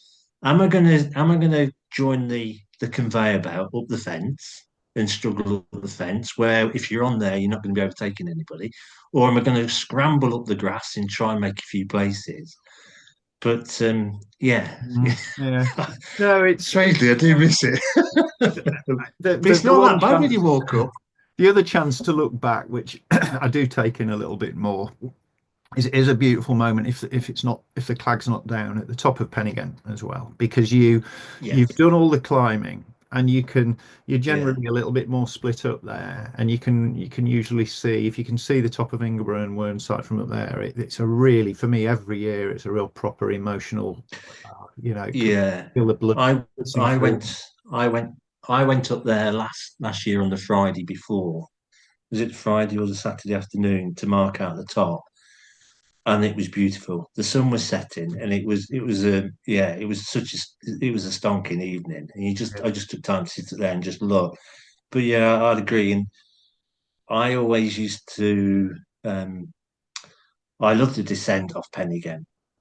Speaker 2: am I gonna join the conveyor belt up the fence and struggle up the fence where if you're on there you're not going to be overtaking anybody, or am I going to scramble up the grass and try and make a few places? But yeah,
Speaker 1: Mm. Yeah. No,
Speaker 2: strangely I do miss it. But it's
Speaker 1: the
Speaker 2: not
Speaker 1: one
Speaker 2: that bad when you
Speaker 1: chance,
Speaker 2: walk up.
Speaker 1: the other chance to look back, which I do take in a little bit more, is a beautiful moment if it's not if the clag's not down at the top of Penigent as well, because you've
Speaker 2: Yes,
Speaker 1: done all the climbing and you're
Speaker 2: yeah,
Speaker 1: generally a little bit more split up there, and you can usually see if you can see the top of Ingleborough and Whernside from up there. It's a really for me every year it's a real proper emotional, it can
Speaker 2: yeah.
Speaker 1: feel the blood
Speaker 2: I
Speaker 1: coursing
Speaker 2: I
Speaker 1: through.
Speaker 2: went I went I went up there last year on the Friday before. Was it Friday or the Saturday afternoon to mark out the top? And it was beautiful. The sun was setting, and it was a yeah, it was a stonking evening. And I just took time to sit there and just look. But yeah, I'd agree. And I always used to I love the descent off Penny.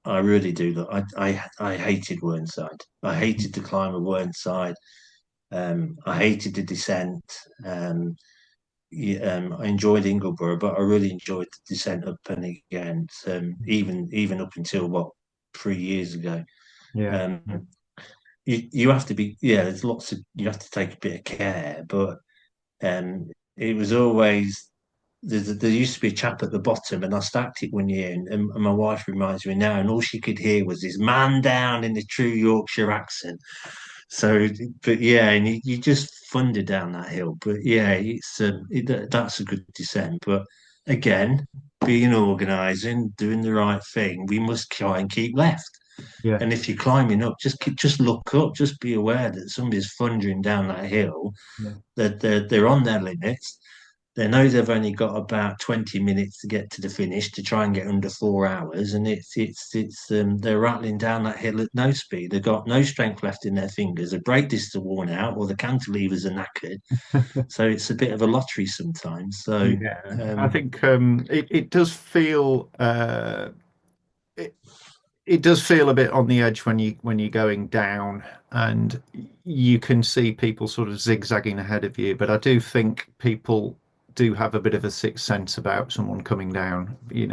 Speaker 2: I really do. Look, I hated Whernside. I hated the climb of Whernside. I hated the descent. Yeah, I enjoyed Ingleborough, but I really enjoyed the descent up and again, even up until what 3 years ago.
Speaker 1: Yeah.
Speaker 2: Um, you have to be There's lots of you have to take a bit of care, but it was always there used to be a chap at the bottom, and I stacked it one year, and my wife reminds me now, and all she could hear was this man down in the true Yorkshire accent. So, but yeah, and you just thunder down that hill. But yeah, that's a good descent. But again, being organising, doing the right thing, we must try and keep left.
Speaker 1: Yeah.
Speaker 2: And if you're climbing up, just look up, just be aware that somebody's thundering down that hill,
Speaker 1: Yeah.
Speaker 2: that they're on their limits. They know they've only got about 20 minutes to get to the finish to try and get under 4 hours, and they're rattling down that hill at no speed. They've got no strength left in their fingers. The brake discs are worn out, or the cantilevers are knackered. So it's a bit of a lottery sometimes. So
Speaker 1: Yeah, I
Speaker 2: um,
Speaker 1: think it does feel it, it does feel a bit on the edge when you're going down, and you can see people sort of zigzagging ahead of you. But I do think people do have a bit of a sixth sense about someone coming down. It's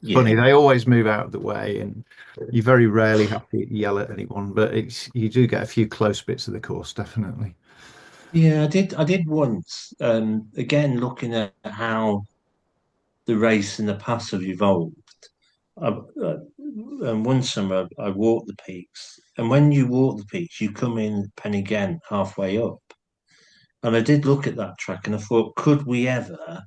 Speaker 2: yeah,
Speaker 1: funny,
Speaker 2: yeah,
Speaker 1: they always move out of the way, and you very rarely have to yell at anyone. But you do get a few close bits of the course, definitely.
Speaker 2: yeah. I did once. Again, looking at how the race and the paths have evolved. I, and one summer I walked the peaks, and when you walk the peaks, you come in Pen again halfway up. And I did look at that track and I thought, could we ever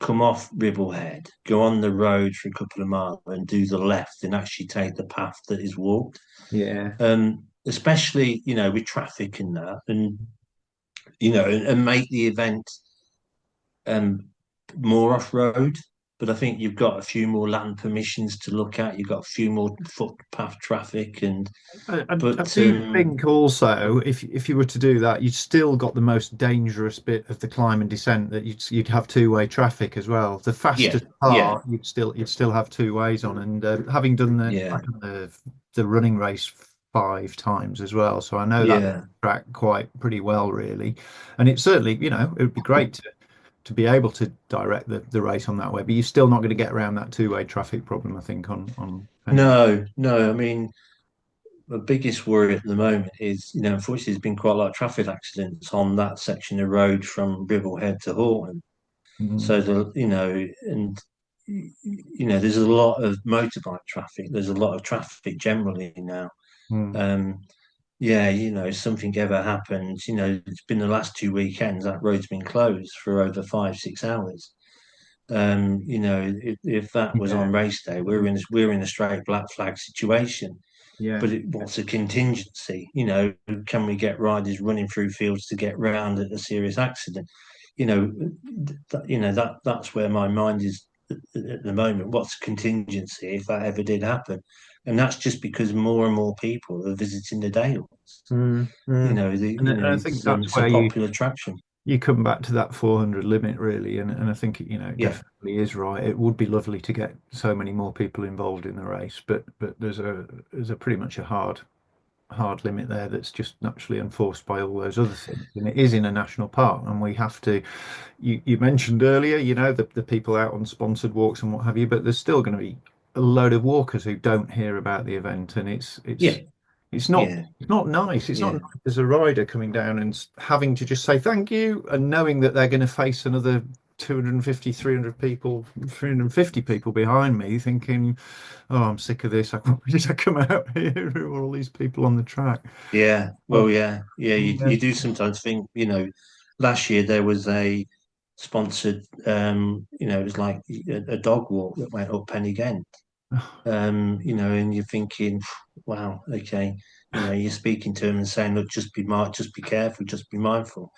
Speaker 2: come off Ribblehead, go on the road for a couple of miles and do the left and actually take the path that is walked?
Speaker 1: Yeah.
Speaker 2: Especially, with traffic and that, and, and make the event um, more off road. But I think you've got a few more land permissions to look at. You've got a few more footpath traffic, and
Speaker 1: I
Speaker 2: but
Speaker 1: do think also if you were to do that, you'd still got the most dangerous bit of the climb and descent that you'd have two-way traffic as well. The
Speaker 2: yeah,
Speaker 1: fastest
Speaker 2: yeah,
Speaker 1: part you'd still have two ways on, and having done
Speaker 2: yeah,
Speaker 1: the running race 5 times as well, so I know that
Speaker 2: yeah.
Speaker 1: track quite pretty well really, and it certainly it would be great to be able to direct the race on that way, but you're still not going to get around that two-way traffic problem, I think, on any.
Speaker 2: No, no. I mean, the biggest worry at the moment is, unfortunately, there's been quite a lot of traffic accidents on that section of road from Ribblehead to Horton.
Speaker 1: Mm,
Speaker 2: So and there's a lot of motorbike traffic. There's a lot of traffic generally now.
Speaker 1: mm,
Speaker 2: Um, yeah, something ever happens, it's been the last 2 weekends that road's been closed for over 5, 6 hours. If that was
Speaker 1: yeah,
Speaker 2: on race day, we're in a straight black flag situation.
Speaker 1: yeah.
Speaker 2: But what's a contingency? Can we get riders running through fields to get round at a serious accident? You know, that's where my mind is at the moment. What's a contingency if that ever did happen? And that's just because more and more people are visiting the Dales.
Speaker 1: Mm, mm. And I think that's
Speaker 2: It's a
Speaker 1: where you
Speaker 2: popular attraction.
Speaker 1: you come back to that 400 limit really, and I think it
Speaker 2: Yeah,
Speaker 1: definitely is right. It would be lovely to get so many more people involved in the race, but there's a pretty much a hard limit there that's just naturally enforced by all those other things, and it is in a national park, and we have to. You mentioned earlier, the people out on sponsored walks and what have you, but there's still going to be a load of walkers who don't hear about the event, and
Speaker 2: yeah,
Speaker 1: it's not
Speaker 2: yeah,
Speaker 1: it's not nice. It's not
Speaker 2: yeah,
Speaker 1: nice as a rider coming down and having to just say thank you and knowing that they're going to face another 250, 300 people, 350 people behind me, thinking, "Oh, I'm sick of this. Why did I come out here with all these people on the track?"
Speaker 2: yeah.
Speaker 1: But
Speaker 2: Well, yeah, yeah.
Speaker 1: yeah.
Speaker 2: You do sometimes think, last year there was a sponsored, it was like a dog walk that went up Penny End. And you're thinking, wow, okay, you're speaking to them and saying, look, just be careful, just be mindful.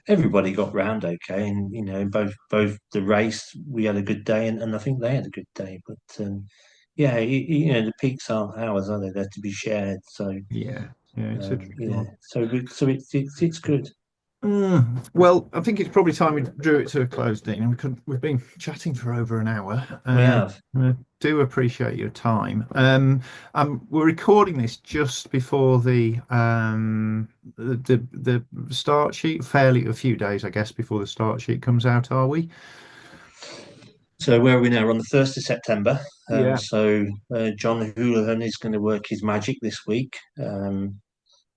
Speaker 2: Everybody got round okay, and both the race we had a good day, and I think they had a good day. But yeah, the peaks aren't ours, are they? They're to be shared. So
Speaker 1: Yeah, yeah, it's a tricky
Speaker 2: yeah,
Speaker 1: one.
Speaker 2: it's good.
Speaker 1: Well, I think it's probably time we drew it to a close, Dean. We've been chatting for over an hour.
Speaker 2: We have.
Speaker 1: I do appreciate your time. We're recording this just before the start sheet, fairly a few days, I guess, before the start sheet comes out, are we?
Speaker 2: So where are we now? We're on the 1st of September.
Speaker 1: Yeah.
Speaker 2: John Houlihan is going to work his magic this week. And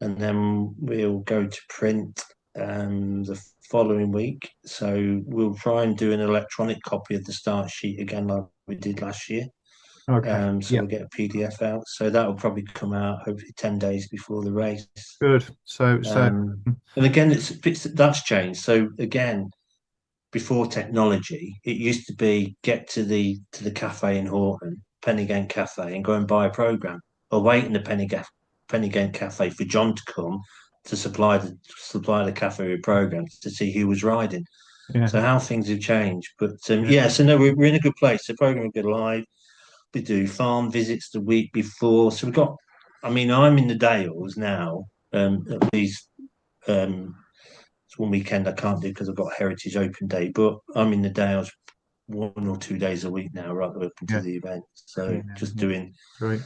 Speaker 2: then we'll go to print the following week. So we'll try and do an electronic copy of the start sheet again, like we did last year.
Speaker 1: Okay.
Speaker 2: So
Speaker 1: Yeah.
Speaker 2: we'll get a PDF out. So that will probably come out hopefully 10 days before the race.
Speaker 1: Good. So
Speaker 2: And again, that's changed. So again, before technology, it used to be get to the cafe in Horton, Pennygate Cafe, and go and buy a program, or wait in the Pennygate Cafe for John to come to supply the cafe with programs to see who was riding.
Speaker 1: yeah.
Speaker 2: So how things have changed, but
Speaker 1: Yeah.
Speaker 2: yeah. So no, we're in a good place. The program will go live. We do farm visits the week before. So we've got. I mean, I'm in the Dales now. At least it's one weekend I can't do because I've got Heritage Open Day, but I'm in the Dales 1 or 2 days a week now, right up into
Speaker 1: Yeah.
Speaker 2: the event. So
Speaker 1: Yeah.
Speaker 2: just
Speaker 1: Yeah. Great.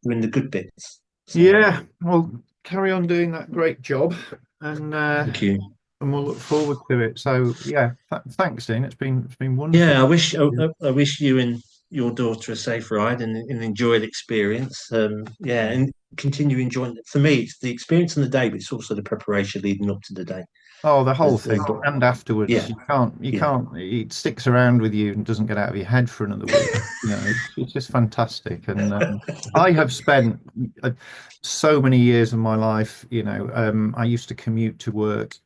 Speaker 2: doing the good bits. So
Speaker 1: Yeah. Well, carry on doing that great job, and uh,
Speaker 2: thank you.
Speaker 1: and we'll look forward to it. So yeah, thanks, Dean. It's been wonderful.
Speaker 2: Yeah, I wish you and your daughter a safe ride and enjoy the experience. Yeah, and continue enjoying it. For me, it's the experience on the day, but it's also the preparation leading up to the day.
Speaker 1: Oh, the whole
Speaker 2: As
Speaker 1: thing, and afterwards,
Speaker 2: yeah,
Speaker 1: you
Speaker 2: yeah,
Speaker 1: can't. It sticks around with you and doesn't get out of your head for another week. It's just fantastic. And I have spent so many years of my life. I used to commute to work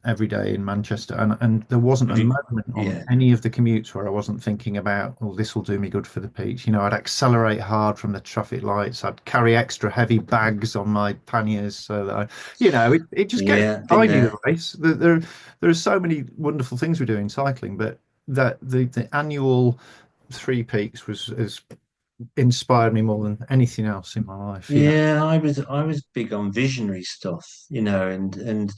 Speaker 1: every day in Manchester, and there wasn't a
Speaker 2: Have you?
Speaker 1: moment on
Speaker 2: Yeah.
Speaker 1: any of the commutes where I wasn't thinking about, oh, this will do me good for the peaks. You know, I'd accelerate hard from the traffic lights. I'd carry extra heavy bags on my panniers so that it just gets
Speaker 2: Yeah, been
Speaker 1: behind you
Speaker 2: there.
Speaker 1: the race. There are so many wonderful things we do in cycling, but that the annual Three Peaks has inspired me more than anything else in my life.
Speaker 2: Yeah, I was big on visionary stuff, and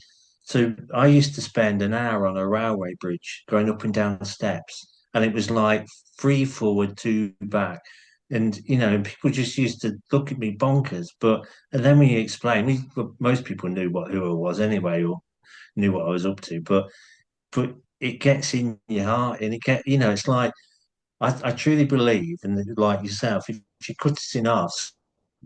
Speaker 2: so I used to spend an hour on a railway bridge going up and down the steps, and it was like three forward, two back, and people just used to look at me bonkers. But and then when you explain, well, most people knew who I was anyway, or knew what I was up to, but it gets in your heart, and it's like I truly believe, and like yourself, if you cut it in half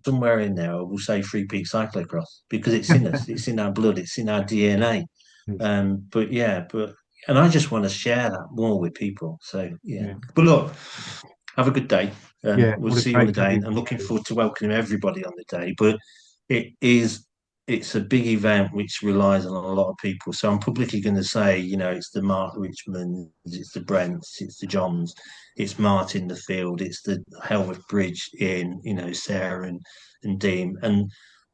Speaker 2: somewhere in there, we'll say Free Peaks Cyclo-cross because it's in us, it's in our blood, it's in our DNA.
Speaker 1: Yeah.
Speaker 2: But yeah, and I just want to share that more with people. So yeah,
Speaker 1: Yeah.
Speaker 2: but look, have a good day.
Speaker 1: Yeah,
Speaker 2: We'll
Speaker 1: what a
Speaker 2: see you on the
Speaker 1: great
Speaker 2: day,
Speaker 1: tribute
Speaker 2: and I'm
Speaker 1: to
Speaker 2: looking
Speaker 1: you.
Speaker 2: forward to welcoming everybody on the day. But it is. It's a big event which relies on a lot of people. So I'm publicly going to say, it's the Mark Richmonds, it's the Brents, it's the Johns, it's Martin the Field, it's the Helmut Bridge in, Sarah and Dean, and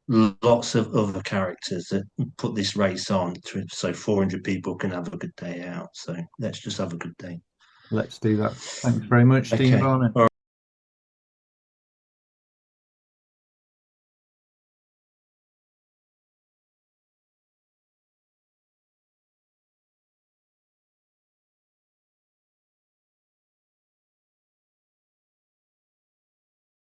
Speaker 2: lots of other characters that put this race on so 400 people can have a good day out. So let's just have a good day.
Speaker 1: Let's do that. Thanks very much, Dean
Speaker 2: Okay.
Speaker 1: Barnett.
Speaker 2: All